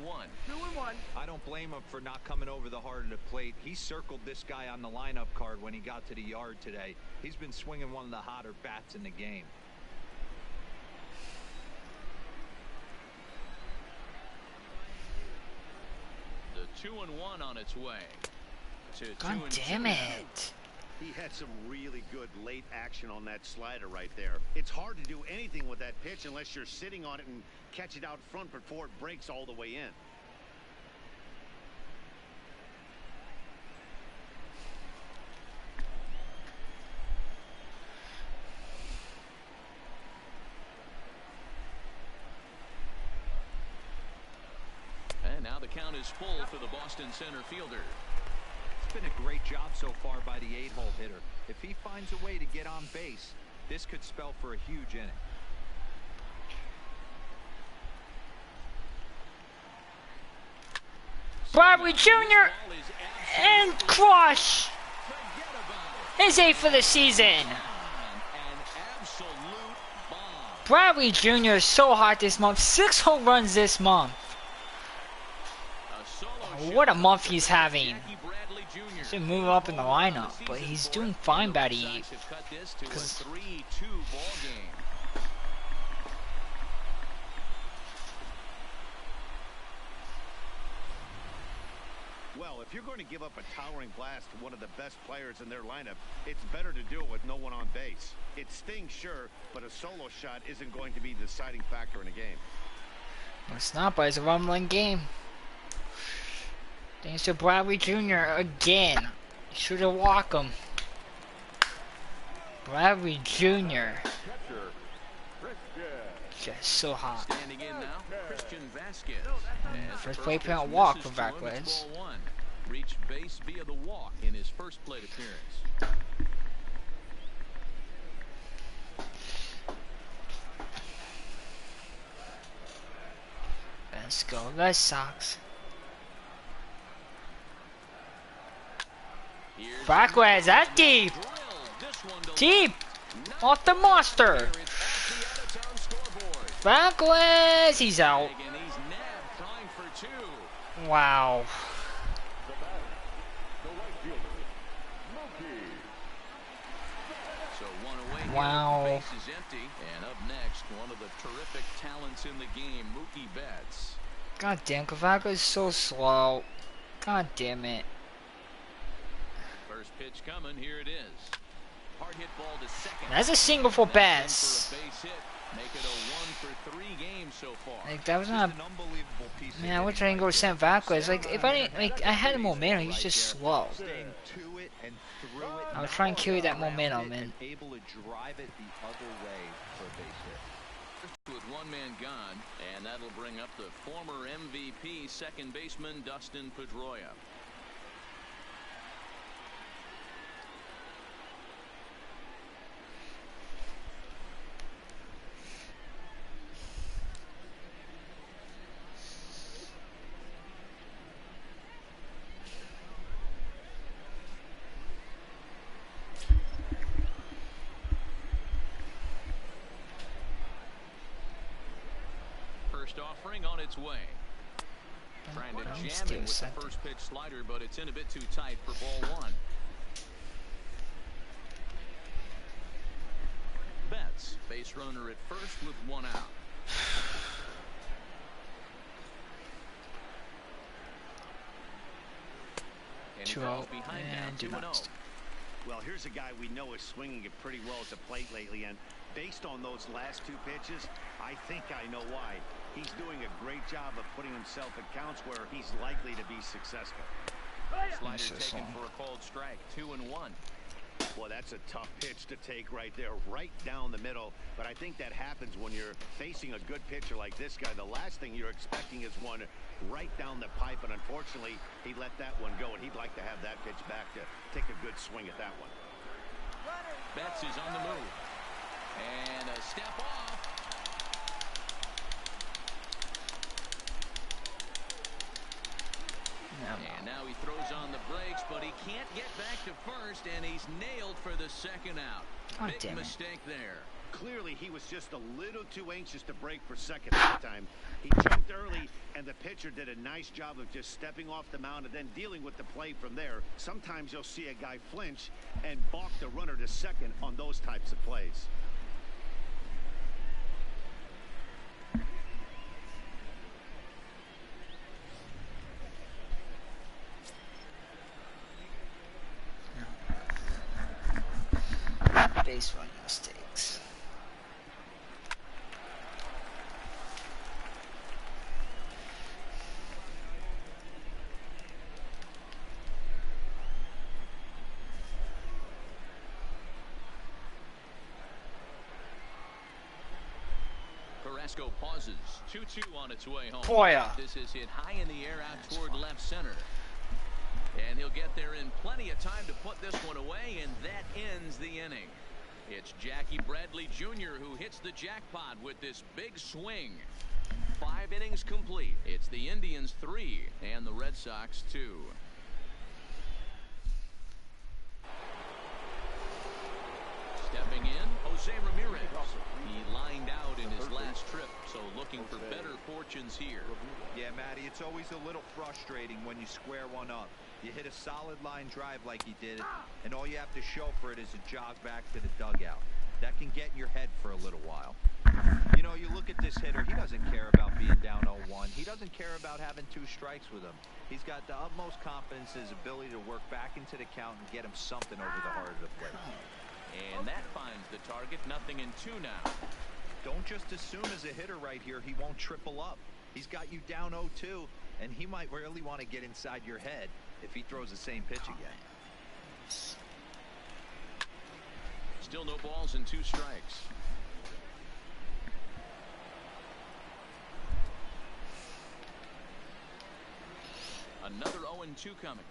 2-1. I don't blame him for not coming over the heart of the plate. He circled this guy on the lineup card when he got to the yard today. He's been swinging one of the hotter bats in the game. The 2-1 on its way. God damn it. He had some really good late action on that slider right there. It's hard to do anything with that pitch unless you're sitting on it and catch it out front before it breaks all the way in. And now the count is full for the Boston center fielder. It's been a great job so far by the 8-hole hitter. If he finds a way to get on base, this could spell for a huge inning. Bradley Jr. and crush his 8th for the season. An absolute bomb. Bradley Jr. is so hot this month. 6 home runs this month. A solo What a shot month for he's having. Jackie Bradley Jr. Should move up in the lineup, but he's doing fine by the Sides 8th. have cut this to a 'Cause- 3-2 ball game. Well, if you're going to give up a towering blast to one of the best players in their lineup, it's better to do it with no one on base. It stings, sure, but a solo shot isn't going to be the deciding factor in a game. It's not, but it's a rumbling game. Thanks to Bradley Jr. again. Should have walked him. Bradley Jr. Just so hot. Standing in now, Christian Vasquez. As First the plate pitch penalty walk misses for to him, Vasquez. it's ball 1. Reached base via the walk in his first plate appearance. Let's go, Red Sox. Here's Vasquez, that's deep. drilled. This one to Deep. left. Off the monster. It's off the out-of-town scoreboard. Vasquez, he's out. And he's nabbed, trying for 2. Wow. So one away here. Wow. The base is empty. And up next, one of the terrific talents in the game, Mookie Betts. God damn, Vasquez is so slow. God damn it. First pitch coming, here it is. Hard hit ball to second. That's a single for That's Bass. in for a base hit. Make it a 1 for 3 games so far. Like, that was Just not. an unbelievable piece of Man, I wish I hitting didn't go right send there. backwards. Like, if I didn't, like, I had a momentum. He's just slow. Staying to it and through it. I was not trying to carry that around momentum, it, man. and able to drive it the other way for a base hit. With one man gone, and that'll bring up the former MVP second baseman Dustin Pedroia. First offering on its way. Trying to jam it with the first pitch slider, but it's in a bit too tight for ball one. Betts, base runner at first with one out. And he 2-0 falls behind now, and do 2-0. not. Well, here's a guy we know is swinging it pretty well at the plate lately, and based on those last two pitches, I think I know why. He's doing a great job of putting himself at counts where he's likely to be successful. Slider taken for a called strike, 2-1. Well, that's a tough pitch to take right there, right down the middle. But I think that happens when you're facing a good pitcher like this guy. The last thing you're expecting is one right down the pipe, and unfortunately, he let that one go, and he'd like to have that pitch back to take a good swing at that one. Betts is on the move. And a step off. And now he throws on the brakes, but he can't get back to first, and he's nailed for the second out. Big mistake there. Clearly, he was just a little too anxious to break for second that time. He jumped early, and the pitcher did a nice job of just stepping off the mound and then dealing with the play from there. Sometimes you'll see a guy flinch and balk the runner to second on those types of plays. Base running mistakes. Carrasco pauses. 2-2 on its way home. Boya. This is hit high in the air out toward left center. And he'll get there in plenty of time to put this one away, and that ends the inning. It's Jackie Bradley Jr. who hits the jackpot with this big swing. 5 innings complete. It's the Indians 3 and the Red Sox 2. Stepping in, Jose Ramirez. He lined out in his last trip, so looking for better fortunes here. Yeah, Matty, it's always a little frustrating when you square one up. You hit a solid line drive like he did, and all you have to show for it is a jog back to the dugout. That can get in your head for a little while. You know, you look at this hitter, he doesn't care about being down 0-1. He doesn't care about having 2 strikes with him. He's got the utmost confidence in his ability to work back into the count and get him something over the heart of the plate. And that finds the target, 0-2 now. Don't just assume as a hitter right here he won't triple up. He's got you down 0-2, and he might really want to get inside your head if he throws the same pitch again. Still no balls and 2 strikes. Another 0-2 coming.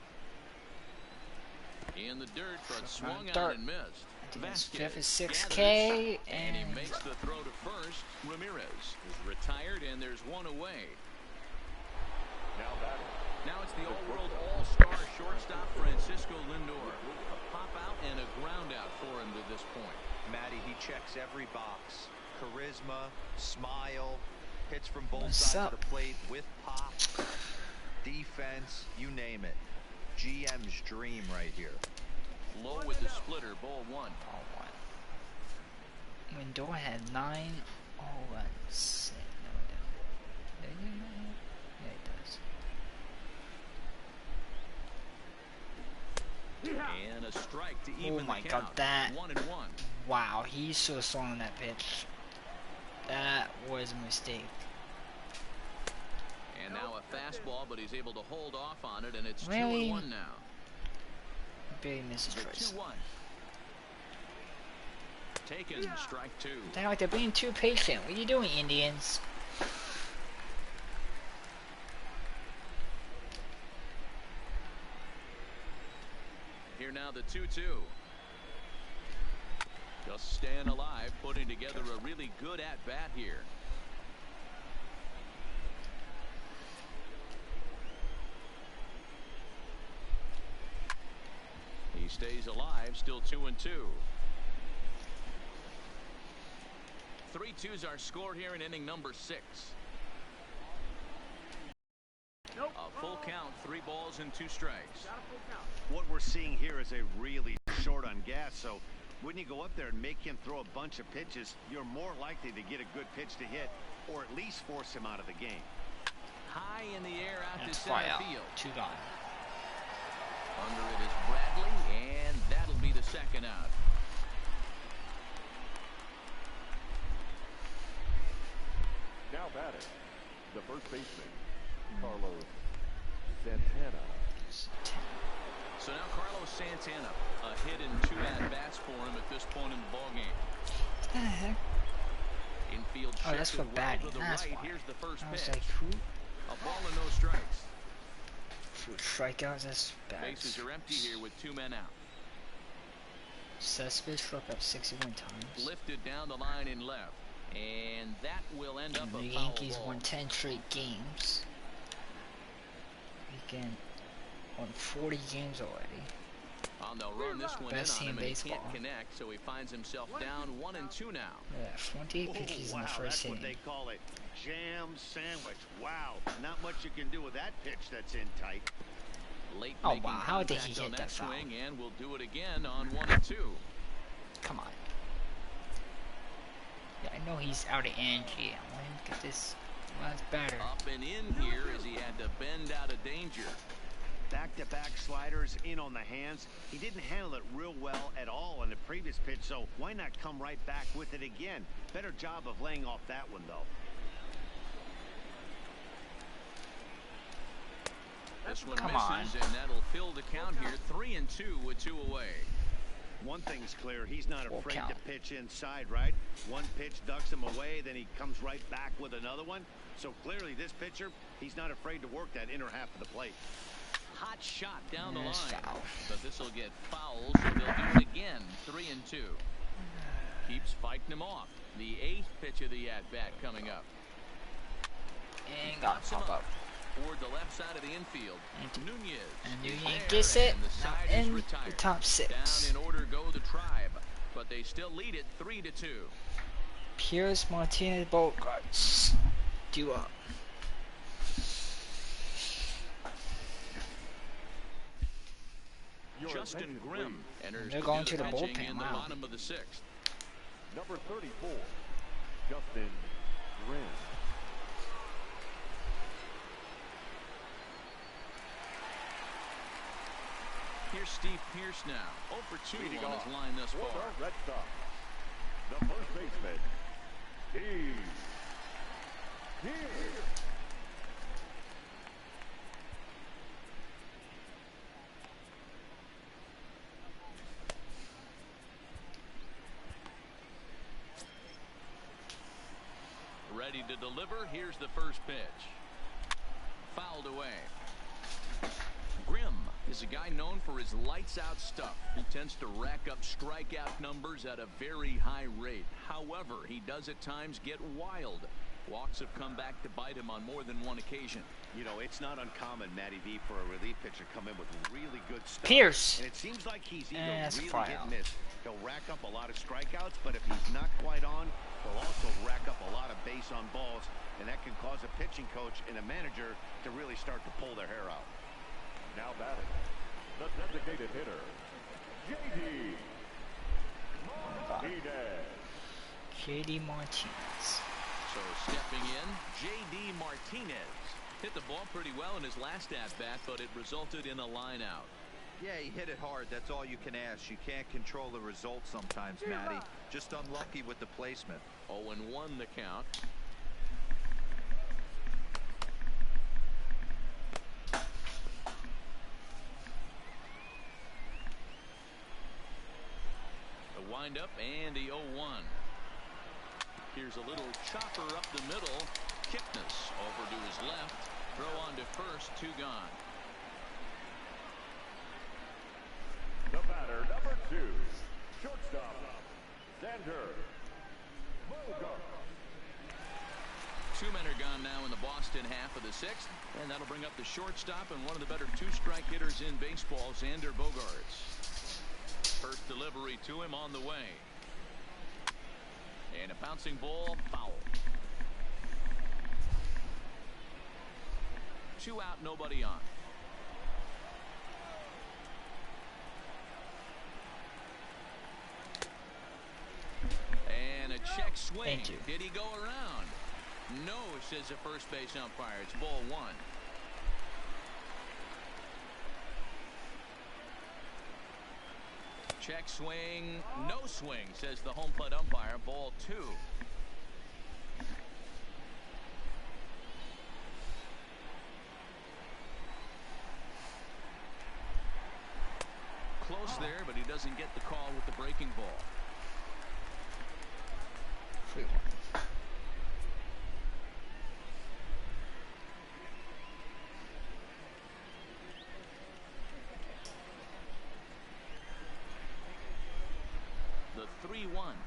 In the dirt, but swung out and missed. Fifth is 6K, and he and makes the throw to first. Ramirez is retired, and there's one away. Now batting. Now it's the all-world all-star shortstop Francisco Lindor. A pop-out and a ground-out for him to this point. Matty, he checks every box. Charisma, smile, hits from both What's sides up? of the plate with pop, defense, you name it. GM's dream right here. Low with the splitter, ball 1. Lindor had 9 0-1. Yeah, he does. And a strike to Oh even my the god, count. that. 1-1. Wow, he's so strong on that pitch. That was a mistake. And now a fastball, but he's able to hold off on it, and it's Really? 2-1 now. Barely missed The his choice. 2-1. Taken, strike two. They're being too patient. What are you doing, Indians? Here now the 2-2. Just staying alive, putting together a really good at-bat here. He stays alive, still 2-2. 3-2's our score here in inning number 6. Nope. A full count, 3 balls and 2 strikes. Got a full count. What we're seeing here is a really short on gas, so when you go up there and make him throw a bunch of pitches, you're more likely to get a good pitch to hit or at least force him out of the game. High in the air out to That's center fly out. field. 2 gone. Under it is Bradley, and that'll be the second out. Now batting, the first baseman, Carlos Santana. So now Carlos Santana, a hit and 2 at-bats for him at this point in the ballgame. What the heck? Infield Oh, that's shifted for batting. well to the That's right. why. Here's the first I was pitch. like, who? A ball and no strikes. Strikeouts, that's bad. Bases are empty here with 2 men out. Cespedes struck up 61 times. Lifted down the line in left. And that will end up And a the foul Yankees ball. won 10 straight games. Weekend won 40 games already. Well, they'll run this one Best in team on him, and he baseball. can't connect, so he finds himself down 1-2 now. Yeah, 28 pitches in the Wow, first that's inning. what they call it. Jam sandwich. Wow, not much you can do with that pitch that's in tight. Late Oh, making wow, how did he contact on hit that foul? swing, and we'll do it again on 1-2. Come on. Yeah, I know he's out of energy. I want him to get this last batter. Up and in here as he had to bend out of danger. Back-to-back sliders in on the hands. He didn't handle it real well at all in the previous pitch, so why not come right back with it again? Better job of laying off that one, though. This one Come misses, and that'll fill the count here. 3-2 with 2 away. One thing's clear, he's not Full afraid count. to pitch inside, right? One pitch ducks him away, then he comes right back with another one. So clearly this pitcher, he's not afraid to work that inner half of the plate. Hot shot down the line. Yes, foul. But this will get fouled, so they'll do it again. 3-2. Keeps fighting him off. The 8th pitch of the at-bat coming up. And got Pops him pop up. Toward the left side of the infield. Nunez. And New is Yank there, gets it. and the Now side is in the retired. top 6. Down in order go the Tribe, but they still lead it 3-2. Pierce Martinez Bogarts. Due up. Your Justin attention, Grimm please. enters They're to going do to the pitching bullpen, in the wow. bottom of the 6th. Number 34, Justin Grimm. Here's Steve Pierce now. 0 for 2 Leading on off his line thus for far. the Red Sox, the first baseman, Steve Pierce. Ready to deliver. Here's the first pitch. Fouled away. Grimm is a guy known for his lights-out stuff. He tends to rack up strikeout numbers at a very high rate. However, he does at times get wild. Walks have come back to bite him on more than one occasion. You know, it's not uncommon, Matty V, for a relief pitcher to come in with really good stuff. Pierce. And it seems like he's either That's really fire. hit and miss. He'll rack up a lot of strikeouts, but if he's not quite on, he'll also rack up a lot of base on balls, and that can cause a pitching coach and a manager to really start to pull their hair out. Now batting, the designated hitter, J.D. Martinez. JD Martinez. So stepping in, J.D. Martinez hit the ball pretty well in his last at-bat, but it resulted in a line out. Yeah, he hit it hard. That's all you can ask. You can't control the result sometimes, Matty. Just unlucky with the placement. 0-1 the count. The windup and the 0-1. Here's a little chopper up the middle. Kipnis over to his left. Throw on to first. 2 gone. The batter, number 2, shortstop, Xander Bogart. 2 men are gone now in the Boston half of the 6th, and that'll bring up the shortstop and one of the better 2-strike hitters in baseball, Xander Bogaerts. First delivery to him on the way. And a bouncing ball, foul. 2 out, nobody on. And a check swing. Did he go around? No, says the first base umpire. It's ball 1. Check swing, no swing, says the home plate umpire. Ball 2. Close there, but he doesn't get the call with the breaking ball. 3-1. The 3-1.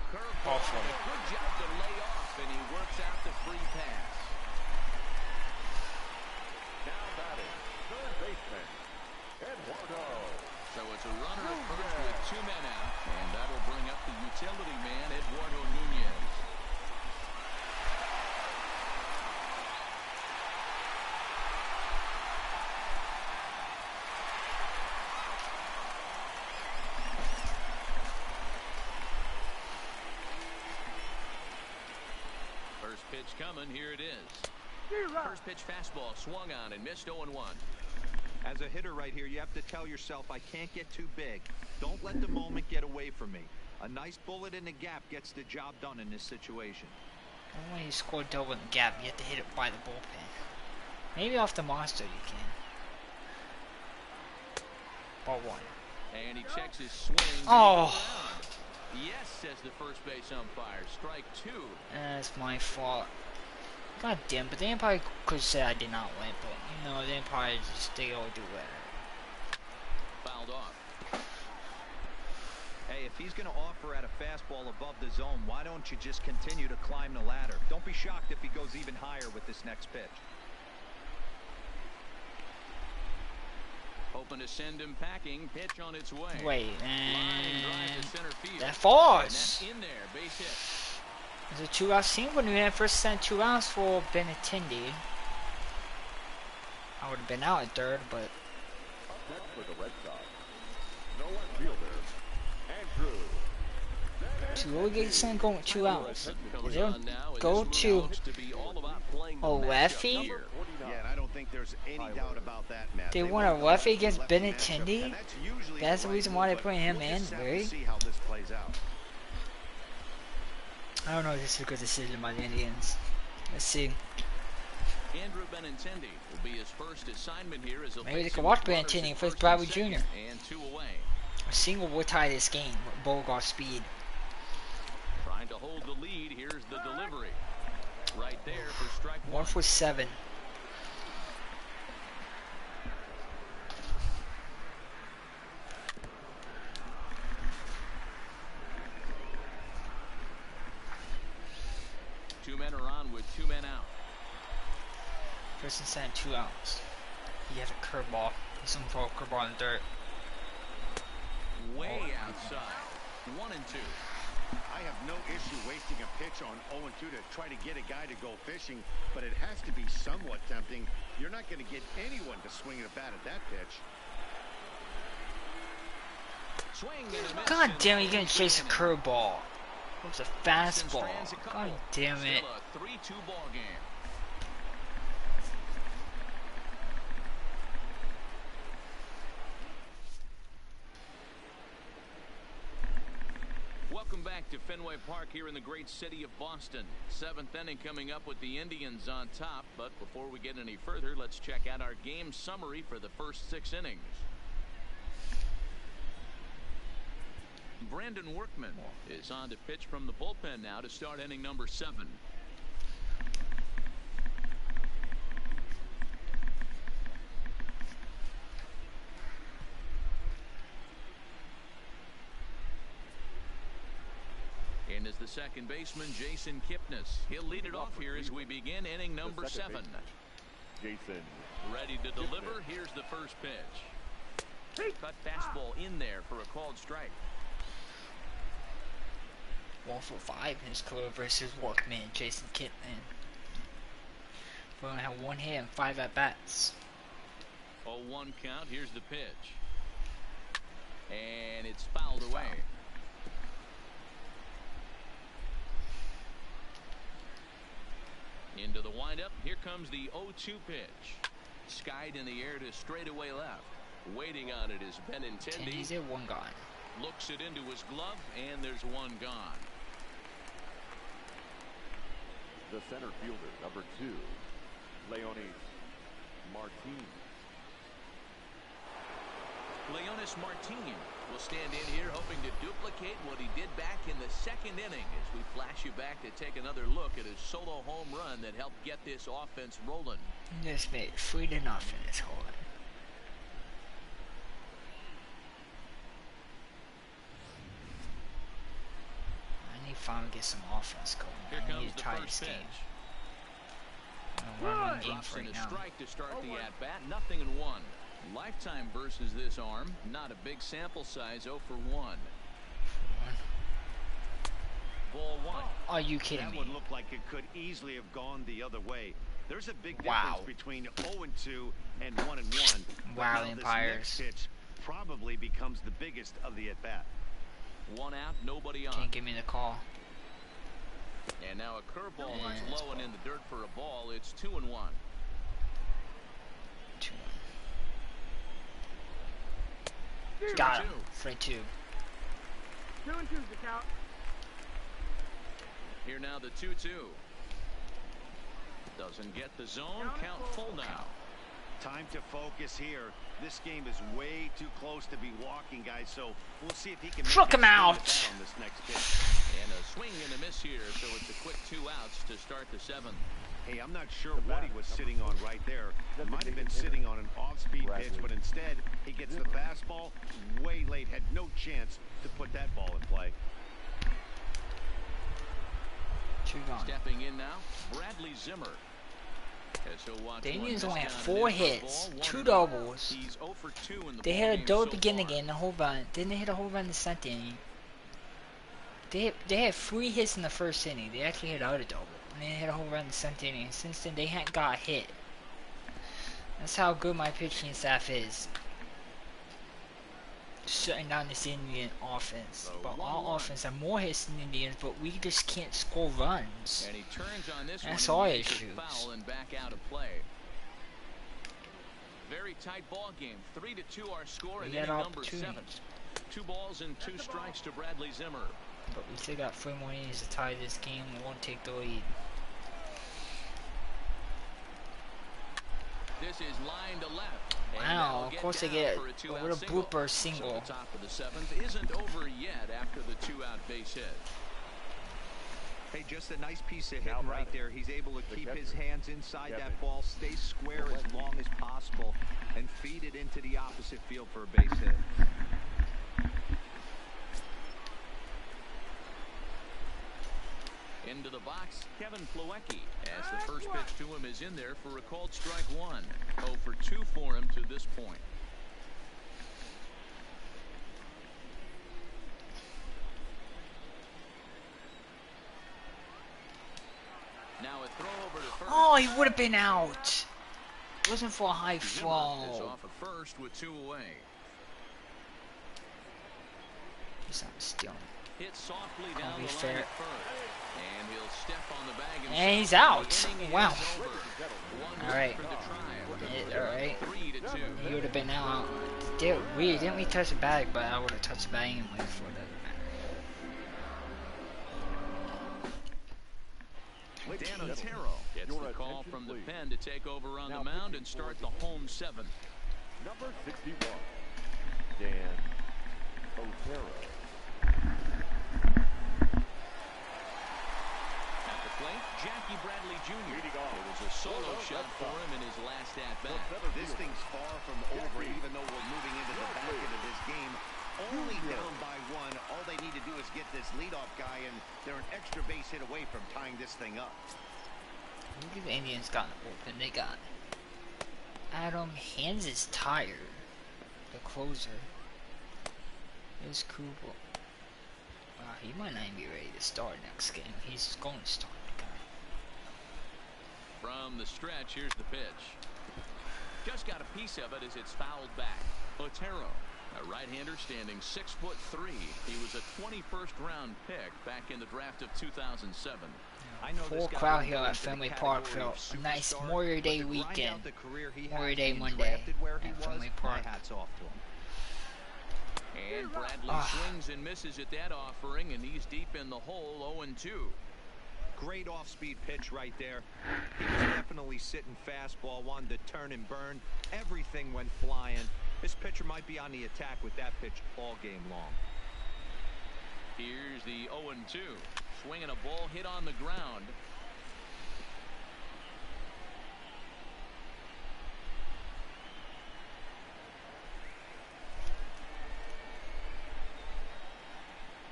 Curveball. Good job to lay off, and he works out the free pass. Now batting, third baseman, Eduardo. So it's a runner at first with 2 men out, and that'll bring up the utility man, Eduardo Nunez. First pitch coming, here it is. First pitch fastball swung on and missed. 0-1. As a hitter right here, you have to tell yourself, I can't get too big. Don't let the moment get away from me. A nice bullet in the gap gets the job done in this situation. And when you score double in the gap, you have to hit it by the bullpen. Maybe off the monster you can. Ball 1. And he checks his swing. Oh! Yes, says the first base umpire. Strike 2. That's my fault. God damn, but they probably could say I did not win, but you know, they probably just they all do better. Fouled off. Hey, if he's going to offer at a fastball above the zone, why don't you just continue to climb the ladder? Don't be shocked if he goes even higher with this next pitch. Hoping to send him packing. Pitch on its way. Wait, Line drive to center field. that falls. And that's in there. Base hit. There's a 2-out single. When we had first sent 2 outs for Benintendi. I would have been out at third, but. Up next for the Red Sox, no left fielder, Andrew. 2 get sent going with 2 outs. Comes They'll on now. It go is to announced to be all about playing the a matchup lefty. here. Yeah, and I don't think there's any doubt about that, Matt. They want a lefty against Benintendi. That's the reason why they put him in. Really? See how this plays out. I don't know if this is a good decision by the Indians. Let's see. Andrew Benintendi will be his first assignment here as a Maybe they can watch Benintendi and face Bradley Jr. And 2 away. A single will tie this game with Bogart's speed. Trying to hold the lead. Here's the delivery. Right there for strike 1. 1 for 7. Two men are on with 2 men out. First and second, 2 outs. He has a curveball. Some throw a curveball in the dirt. Way outside. 1 and 2. I have no issue wasting a pitch on 0-2 to try to get a guy to go fishing, but it has to be somewhat tempting. You're not going to get anyone to swing a bat at that pitch. Swing and a miss. God damn it, you're gonna chase a curveball. It was a fastball. God damn it. Still a 3-2 ball game. Welcome back to Fenway Park here in the great city of Boston. 7th inning coming up with the Indians on top. But before we get any further, let's check out our game summary for the first 6 innings. Brandon Workman is on to pitch from the bullpen now to start inning number 7. In is the second baseman, Jason Kipnis. He'll lead it off here as we begin inning number 7. Jason. Ready to deliver. Here's the first pitch. Cut fastball in there for a called strike. 1 for 5 in his career versus Workman, Jason Kipnis. We only have 1 hit and 5 at bats. 0-1 count. Here's the pitch. And it's fouled away. Into the windup. Here comes the 0-2 pitch. Skied in the air to straightaway left. Waiting on it is Benintendi. He's at 1 gone. Looks it into his glove, and there's 1 gone. The center fielder, number 2, Leonis Martin. Leonis Martin will stand in here hoping to duplicate what he did back in the 2nd inning as we flash you back to take another look at his solo home run that helped get this offense rolling. Just made 3-0 in this whole inning. I need to finally get some offense going. Here I comes need to the tie first this pitch. game. We're on game Drops for in right a now. strike to start the at-bat. 0-1. Lifetime versus this arm. Not a big sample size. 0 for 1. Ball 1. Are you kidding That me? would look like it could easily have gone the other way. There's a big difference Wow. between 0-2 and 1-1. Wow, But now Empires. this next pitch probably becomes the biggest of the at-bat. 1 out, nobody on. Can't give me the call. And now a curveball Yeah, that's it's low and in the dirt for a ball. It's 2-1. 2-1. 2-2. Got him. Free 2. 2 and 2's the count. Here now the 2-2. Doesn't get the zone. Count full now. Time to focus here. This game is way too close to be walking, guys, so we'll see if he can make Struck him it out. on this next pitch. And a swing and a miss here, so it's a quick 2 outs to start the 7th. Hey, I'm not sure what he was sitting on right there. It might have been sitting on an off-speed pitch, but instead he gets the fastball way late. Had no chance to put that ball in play. 2 gone. Stepping in now, Bradley Zimmer. As he'll watch The one Indians miss only had down 4 and in for a hits, ball, 2 1 doubles. He's 0 for 2 in the They ball hit a game double so beginning far. again, a whole run. Then they hit a whole run in the 7th inning. They had 3 hits in the 1st inning. They actually hit out a double. And they hit a whole run in the 7th inning. And since then, they hadn't got hit. That's how good my pitching staff is. Shutting down this Indian offense. But our offense have more hits than Indians, but we just can't score runs. And he turns on this That's one our and makes it issues. foul and back out of play. Very tight ball game. 3-2 our score in We had inning number 7. opportunities. 2 balls and 2 strikes to Bradley Zimmer. But we still got 3 more innings to tie this game. We won't take the lead. This is line to left. And Wow, that'll of course they down get for a a two-out little single. blooper So single. the top of the 7th isn't over yet after the 2-out base hit. Hey, just a nice piece of hitting right there. He's able to keep his hands inside that ball, stay square as long as possible, and feed it into the opposite field for a base hit. Into the box, Kevin Plawecki, as the first pitch to him is in there for a called strike 1. 0 for 2 for him to this point. Now a throw over to first. Oh, he would have been out. It wasn't for a high Zimmer is fall. off at first with 2 away. He's not stealing. Hit softly Can't down be the line fair. at first. And he'll step on the bag himself. And he's The out. inning Wow. is over. 1 All right. for the Tribe. Alright. 3-2. He would have been out. Didn't we touch the bag, but I would have touched the bag anyway for that matter. Ladies Dan and gentlemen, Otero gets your the call attention, from the please. pen to take over on the Now mound pitching and for start the the home seventh. Number 61, Dan Otero. At the plate, Jackie Bradley Jr. Leading off It was a solo for the shot Red for Sox. him in his last at-bat. This thing's far from over, even though we're moving into the back end of this game. Only down by one. All they need to do is get this leadoff guy, and they're an extra base hit away from tying this thing up. Look at the Indians got open. They got Adam Hands is tired. The closer. It's Kubel. He might not even be ready to start next game. He's going to start the guy. From the stretch, here's the pitch. Just got a piece of it as it's fouled back. Otero, a right-hander standing 6'3". He was a 21st round pick back in the draft of 2007. I know Full this guy crowd will here go at into the Fenway Park for category of a nice superstar, Memorial but Day to grind weekend. out the career he has Memorial Day being Monday drafted where he at was, Fenway my Park. hat's off to him. And Bradley swings and misses at that offering, and he's deep in the hole, 0-2. Great off-speed pitch right there. He was definitely sitting fastball, wanted to turn and burn. Everything went flying. This pitcher might be on the attack with that pitch all game long. Here's the 0-2. Swinging a ball hit on the ground.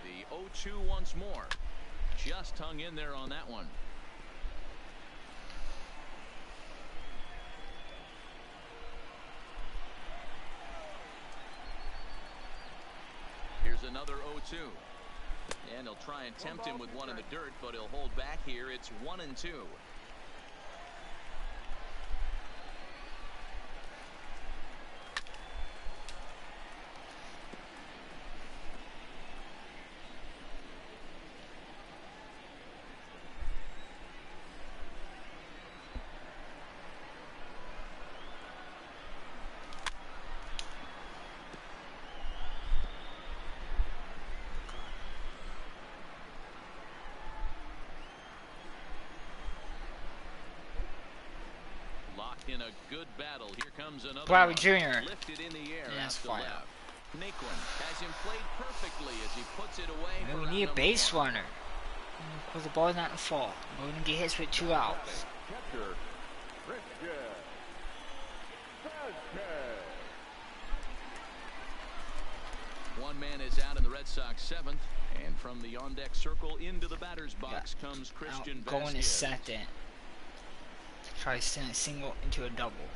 The 0-2 once more. Just hung in there on that one. Here's another 0-2. And he'll try and tempt him with one in the dirt, but he'll hold back here. It's 1-2. In a good battle. Here comes another Bradley one. Jr. Lifted in the air. Yeah, that's out to fine. left. Naquin has him played perfectly as he puts it away. Man, for we out need a number base one. runner. Because the ball's not in the fall. We're going to get hits with 2 outs. Catcher, Christian Vasquez. One man is out in the Red Sox seventh, and from the on-deck circle into the batter's box comes Christian Going to Vasquez. second. Try to send a single into a double.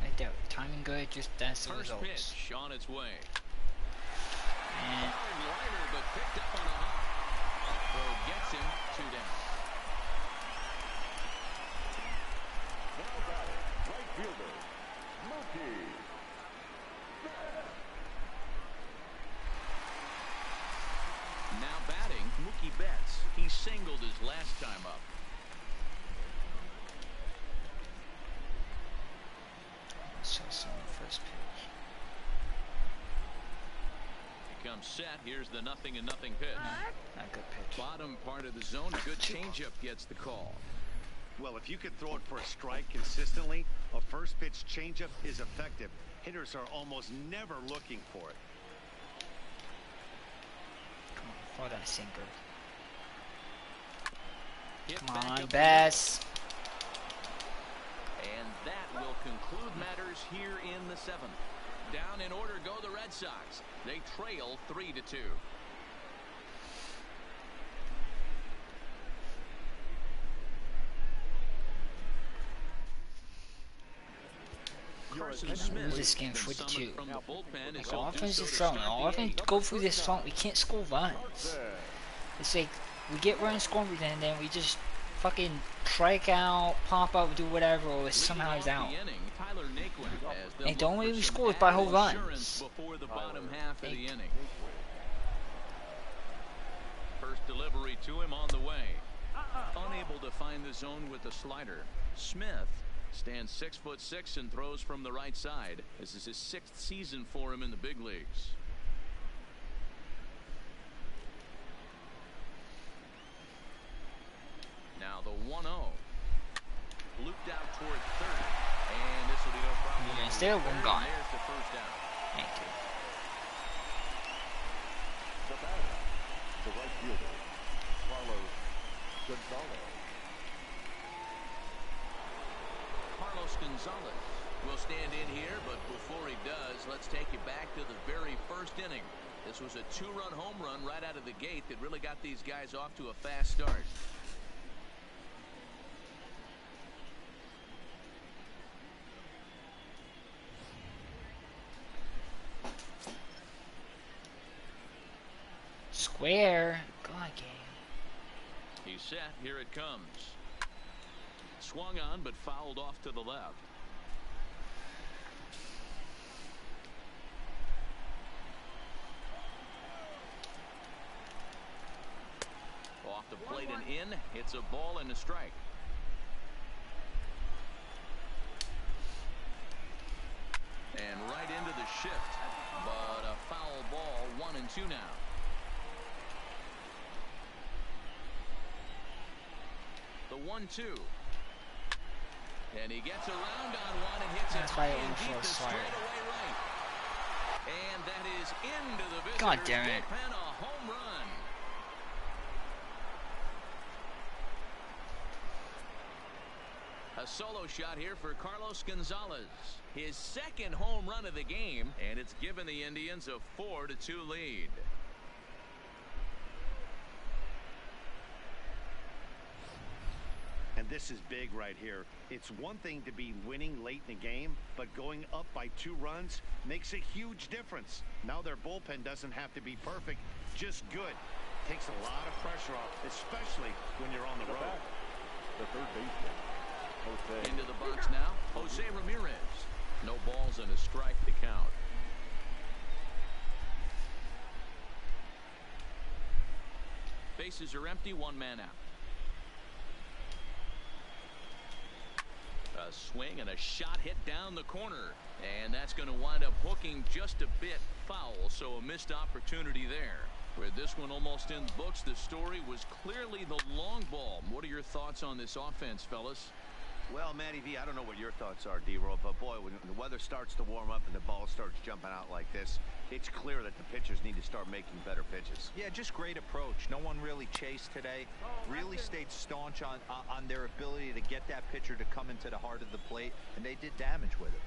Right there. Timing good, just that's the First results. pitch on its way. And Hard liner, but picked up on a hop. Throw gets him 2 down. Now batting, right fielder, Mookie. Now batting, Mookie Betts. He singled his last time up. so first pitch. He comes set. Here's the 0-0 pitch. Not a good pitch. Bottom part of the zone. A good changeup gets the call. Well, if you could throw it for a strike consistently, a first pitch changeup is effective. Hitters are almost never looking for it. Come on, for that sinker. Hit Come back on, up Bass. And that will conclude matters here in the seventh. Down in order go the Red Sox. They trail 3-2. Carson Smith Lose this game been 42. summoned from the bullpen as Our he'll do offense so is to throwing. start Our the offense eighth. go through this front. We can't score runs. It's like we get runs scoring and then we just fucking strike out, pop up, do whatever, or somehow he's out. And the only way we score is by whole runs. Before the bottom half of the inning. First delivery to him on the way. Unable to find the zone with the slider. Smith stands 6'6" and throws from the right side. This is his 6th season for him in the big leagues. Now the there, one gone. There's the first down. Thank you. The batter, the right fielder, Carlos Gonzalez. Carlos Gonzalez will stand in here, but before he does, let's take you back to the very first inning. This was a two-run home run right out of the gate that really got these guys off to a fast start. Square. God, game. He's set. Here it comes. Swung on, but fouled off to the left. Off the plate and in. It's a ball and a strike. And right into the shift. But a foul ball, 1-2 now. The 1-2. And he gets around on one and hits it high and deep to straightaway right. And that is into the visitor's God damn it. bullpen, a home run. A solo shot here for Carlos Gonzalez. His second home run of the game, and it's given the Indians a 4-2 lead. And this is big right here. It's one thing to be winning late in the game, but going up by 2 runs makes a huge difference. Now their bullpen doesn't have to be perfect, just good. Takes a lot of pressure off, especially when you're on the road. The third baseman, Jose. Into the box now, Jose Ramirez. No balls and a strike to count. Bases are empty, 1 man out. A swing and a shot hit down the corner. And that's going to wind up hooking just a bit foul, so a missed opportunity there. With this one almost in the books, the story was clearly the long ball. What are your thoughts on this offense, fellas? Well, Matty V, I don't know what your thoughts are, D-Roll, but boy, when the weather starts to warm up and the ball starts jumping out like this, it's clear that the pitchers need to start making better pitches. Yeah, just great approach. No one really chased today. Really stayed staunch on their ability to get that pitcher to come into the heart of the plate, and they did damage with it.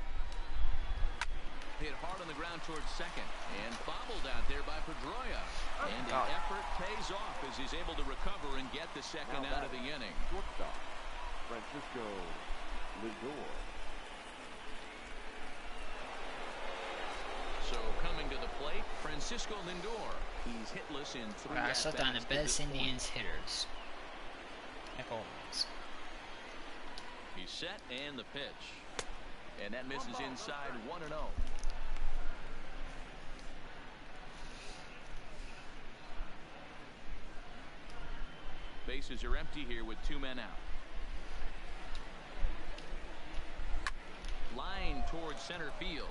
Hit hard on the ground towards second and bobbled out there by Pedroia. And the effort pays off as he's able to recover and get the second out of the inning. Shortstop, Francisco Lindor. So coming to the plate, Francisco Lindor. He's hitless in 3 I saw down the at-bats best to this point. Indians hitters. Like always. He's set and the pitch. And that misses inside 1-0. Bases are empty here with 2 men out. Line towards center field.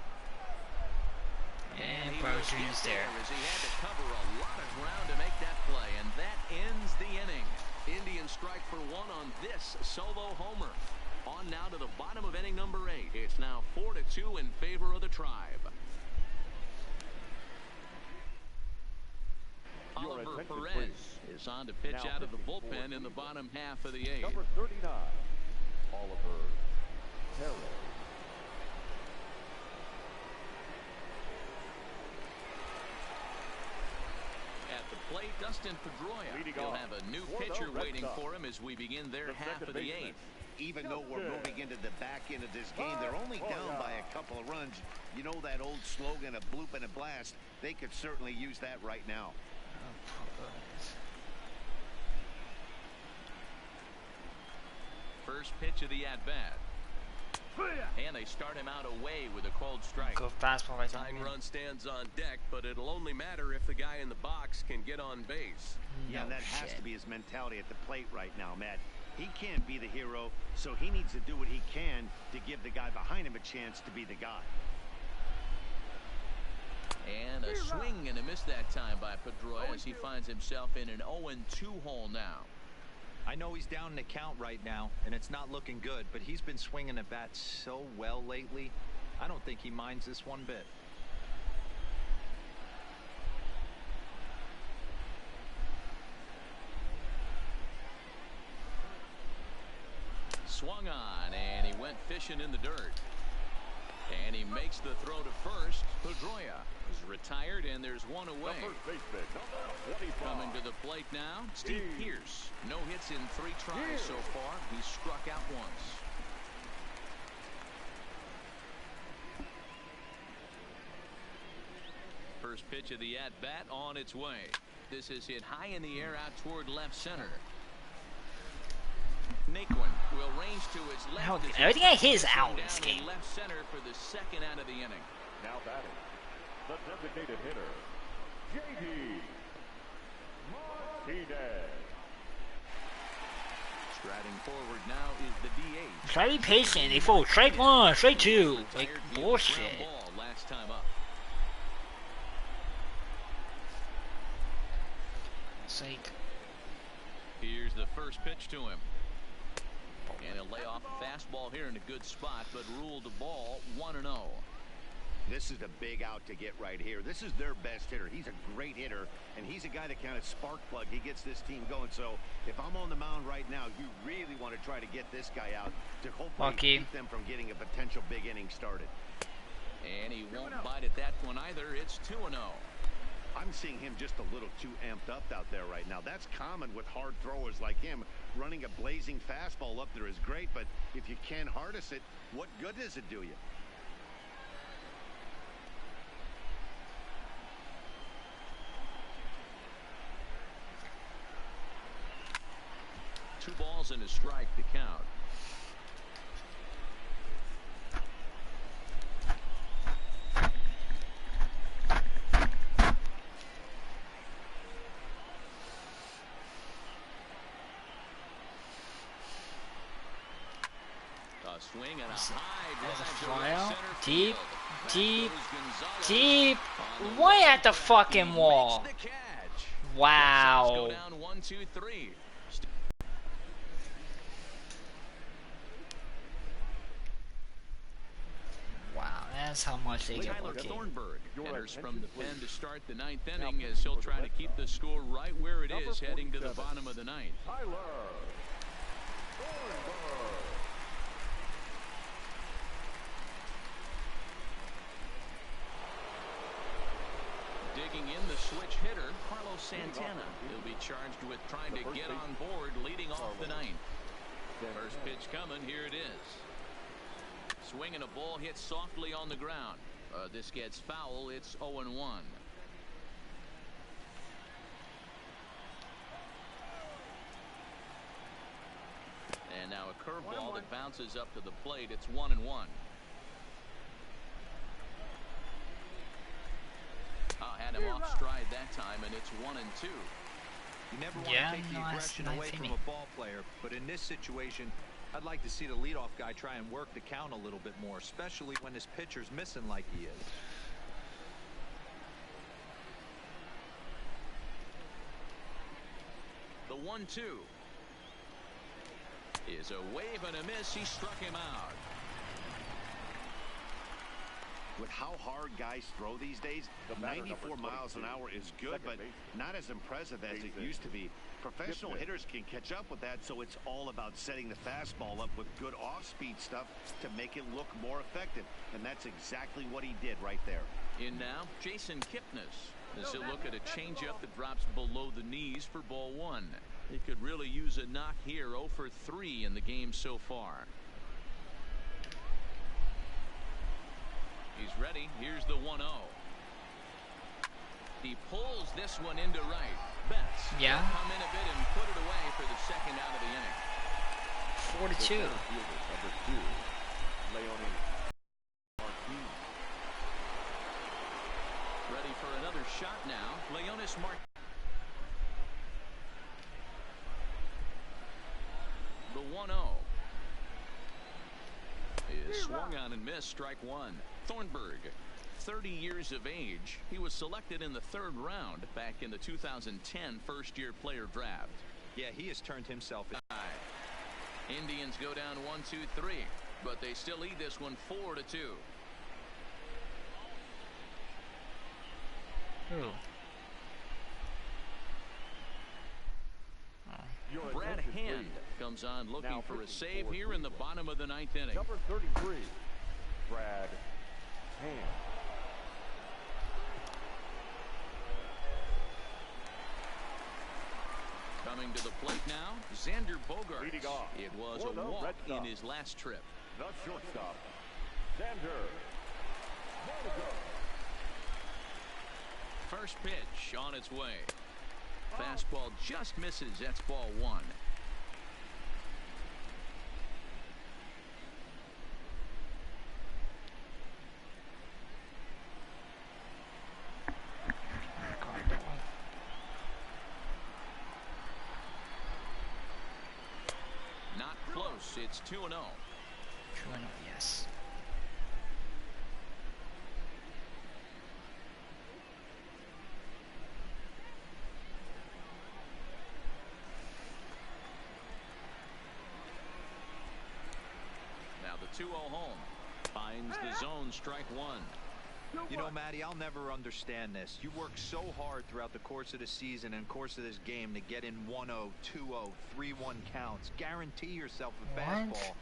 And he Bro will Jr.'s get there. as he had to cover a lot of ground to make that play, and that ends the inning. Indians strike for 1 on this solo homer. On now to the bottom of inning number 8. It's now 4-2 in favor of the Tribe. Oliver Perez is on to pitch Now out of the pitching for bullpen in the bottom half of the 8th. Number 39, Oliver Perez. At the plate, Dustin Pedroia. Leading He'll off have a new for the pitcher Red waiting Sox. for him as we begin their The half second of the baseman. 8th. Even though we're moving into the back end of this game, they're only down by a couple of runs. You know that old slogan, a bloop and a blast. They could certainly use that right now. First pitch of the at-bat. And they start him out away with a cold strike. Go fastball right Tying time. run stands on deck, but it'll only matter if the guy in the box can get on base. Yeah, No that has shit. to be his mentality at the plate right now, Matt. He can't be the hero, so he needs to do what he can to give the guy behind him a chance to be the guy. And a swing and a miss that time by Pedroia as he finds himself in an 0-2 hole now. I know he's down in the count right now, and it's not looking good, but he's been swinging the bat so well lately. I don't think he minds this one bit. Swung on, and he went fishing in the dirt. And he makes the throw to first. Pedroia is retired, and there's one away. Coming to the plate now, Steve Pearce. No hits in 3 tries so far. He's struck out once. First pitch of the at-bat on its way. This is hit high in the air out toward left center. Naquin will range to his left. Everything I hit is out in this game. Left center for the second out of the inning. Now batting, the designated hitter, J.D. Martinez. Striding forward now is the DH. Try to be patient. They throw strike 1, strike 2. Like bullshit. Ball last time up. It's like, Here's the first pitch to him. And he'll lay off a fastball here in a good spot, but ruled the ball 1-0. This is a big out to get right here. This is their best hitter. He's a great hitter, and he's a guy that kind of spark plug. He gets this team going. So if I'm on the mound right now, you really want to try to get this guy out to hopefully keep them from getting a potential big inning started. And he won't bite at that one either. It's 2-0. I'm seeing him just a little too amped up out there right now. That's common with hard throwers like him. Running a blazing fastball up there is great, but if you can't harness it, what good does it do you? Two balls and a strike to count. A swing and a high drive to out. center Deep, field. deep, deep. Way at the fucking wall. Wow. Go down 1, 2, 3. Wow, that's how much they get Tyler lucky. Thornburg enters from the pen to start the 9th inning as he'll try to keep the score right where it is heading to the bottom of the 9th. Tyler Thornburg. Digging in the switch hitter, Carlos Santana. He'll be charged with trying to get on board leading off the 9th. First pitch coming, here it is. Swinging a ball hit softly on the ground. This gets foul. It's 0-1. And now a curveball that bounces up to the plate. It's 1-1. Had him off stride that time, and it's 1-2. You never want to take the aggression away from a ball player, but in this situation, I'd like to see the leadoff guy try and work the count a little bit more, especially when his pitcher's missing like he is. The 1-2 is a wave and a miss. He struck him out. With how hard guys throw these days, 94 miles an hour is good, but not as impressive as it used to be. Professional hitters can catch up with that, so it's all about setting the fastball up with good off-speed stuff to make it look more effective, and that's exactly what he did right there. In now, Jason Kipnis. As he'll look at a changeup that drops below the knees for ball 1. He could really use a knock here. 0 for 3 in the game so far. He's ready. Here's the 1-0. He pulls this one into right. Betts. Yeah. Come in a bit and put it away for the second out of the inning. 4-2. Number 2, Leone Martinez. Ready for another shot now. Leonis Martinez. The 1-0 is swung on and missed. Strike 1. Thornburg, 30 years of age. He was selected in the 3rd round back in the 2010 first-year player draft. Yeah, he has turned himself in. Indians go down 1, 2, 3, but they still lead this one 4-2. Who? Your Brad attention, Hand please. comes on looking Now for a pitching save for here in the Cleveland. bottom of the ninth inning. Number 33, Brad Hand. Coming to the plate now, Xander Bogaerts. Leading off It was for a the walk Red in Sox. his last trip. The shortstop, Xander Bogaerts. First pitch on its way. Fastball just misses. That's ball one. Not close. It's 2-0. True enough, yes. Now the 2-0 home. Finds the zone, strike one. You know, Matty, I'll never understand this. You work so hard throughout the course of the season and course of this game to get in 1-0, 2-0, 3-1 counts. Guarantee yourself a fastball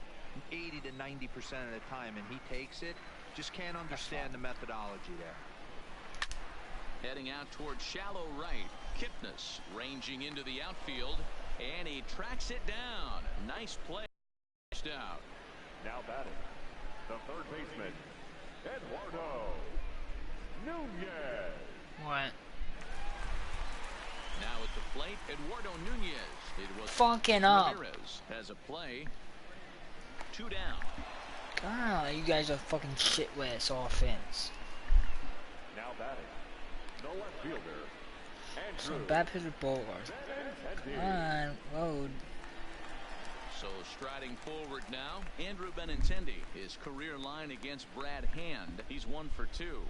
80 to 90% of the time, and he takes it. Just can't understand the methodology there. Heading out towards shallow right. Kipnis ranging into the outfield, and he tracks it down. Nice play. Out. Now batting, the third baseman, Eduardo Nunez. What? Now at the plate, Eduardo Nunez. It was Fucking up. Ramirez has a play. 2 down. God, you guys are fucking shit with this offense. Now batting, the left fielder, Some Andrew bad pitcher bowlers. Come Benintendi. on, load. So striding forward now, Andrew Benintendi. His career line against Brad Hand. He's 1 for 2.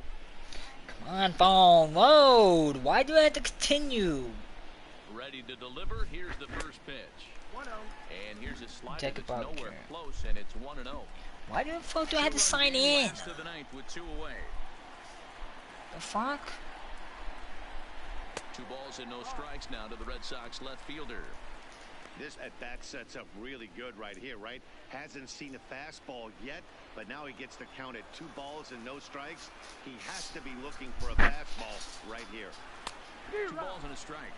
Come on, phone, load. Why do I have to continue? Ready to deliver. Here's the first pitch. 1-0. And here's a slider Take a that's ball, nowhere Karen. close, and it's 1-0. Why the fuck do I have to sign in? Last of the ninth with 2 away. The fuck? 2 balls and no strikes now to the Red Sox left fielder. This at bat sets up really good right here, right? Hasn't seen a fastball yet, but now he gets the count at 2 balls and no strikes. He has to be looking for a fastball right here. 2 balls and a strike.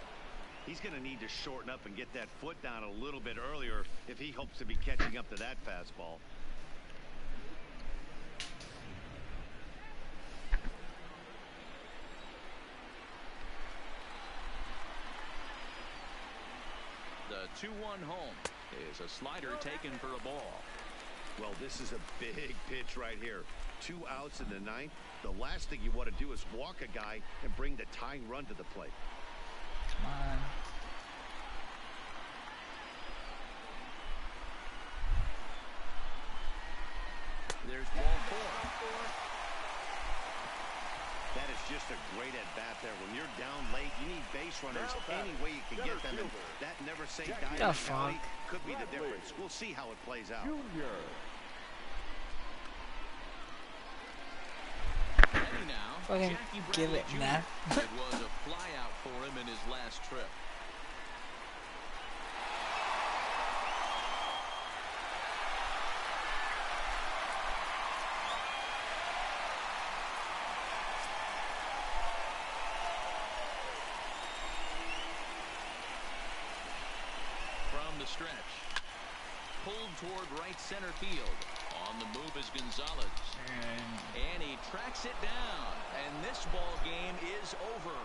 He's going to need to shorten up and get that foot down a little bit earlier if he hopes to be catching up to that fastball. The 2-1 home is a slider taken for a ball. Well, this is a big pitch right here. 2 outs in the ninth. The last thing you want to do is walk a guy and bring the tying run to the plate. Come on. There's ball 4. That is just a great at-bat there. When you're down late, you need base runners any way you can get them. And that never-say-die The mentality fuck? could be the difference. We'll see how it plays out. Junior. Ready now. Fucking Jackie give Bradley it, Jr. man. It was a flyout for him in his last trip. From the stretch. Pulled toward right center field. On the move is Gonzalez. And he tracks it down. And this ball game is over.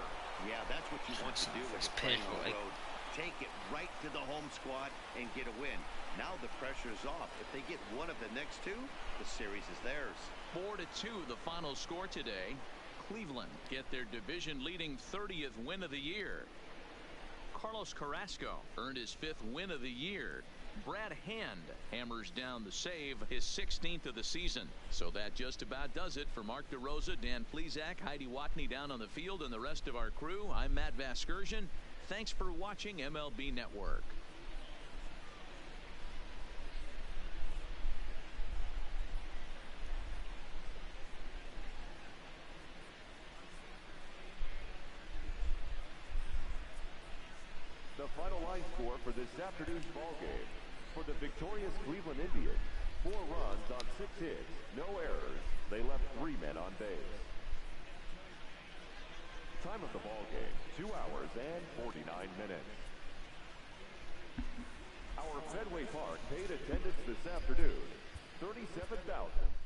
Yeah, that's what you want to do when you're playing on the road. Take it right to the home squad and get a win. Now the pressure's off. If they get one of the next 2, the series is theirs. 4-2 the final score today. Cleveland get their division-leading 30th win of the year. Carlos Carrasco earned his 5th win of the year. Brad Hand hammers down the save, his 16th of the season. So that just about does it for Mark DeRosa, Dan Plesac, Heidi Watney down on the field, and the rest of our crew. I'm Matt Vasgersian. Thanks for watching MLB Network. The final line score for this afternoon's ball game. For the victorious Cleveland Indians, 4 runs on 6 hits, no errors. They left 3 men on base. Time of the ball game, 2 hours and 49 minutes. Our Fenway Park paid attendance this afternoon, 37,000.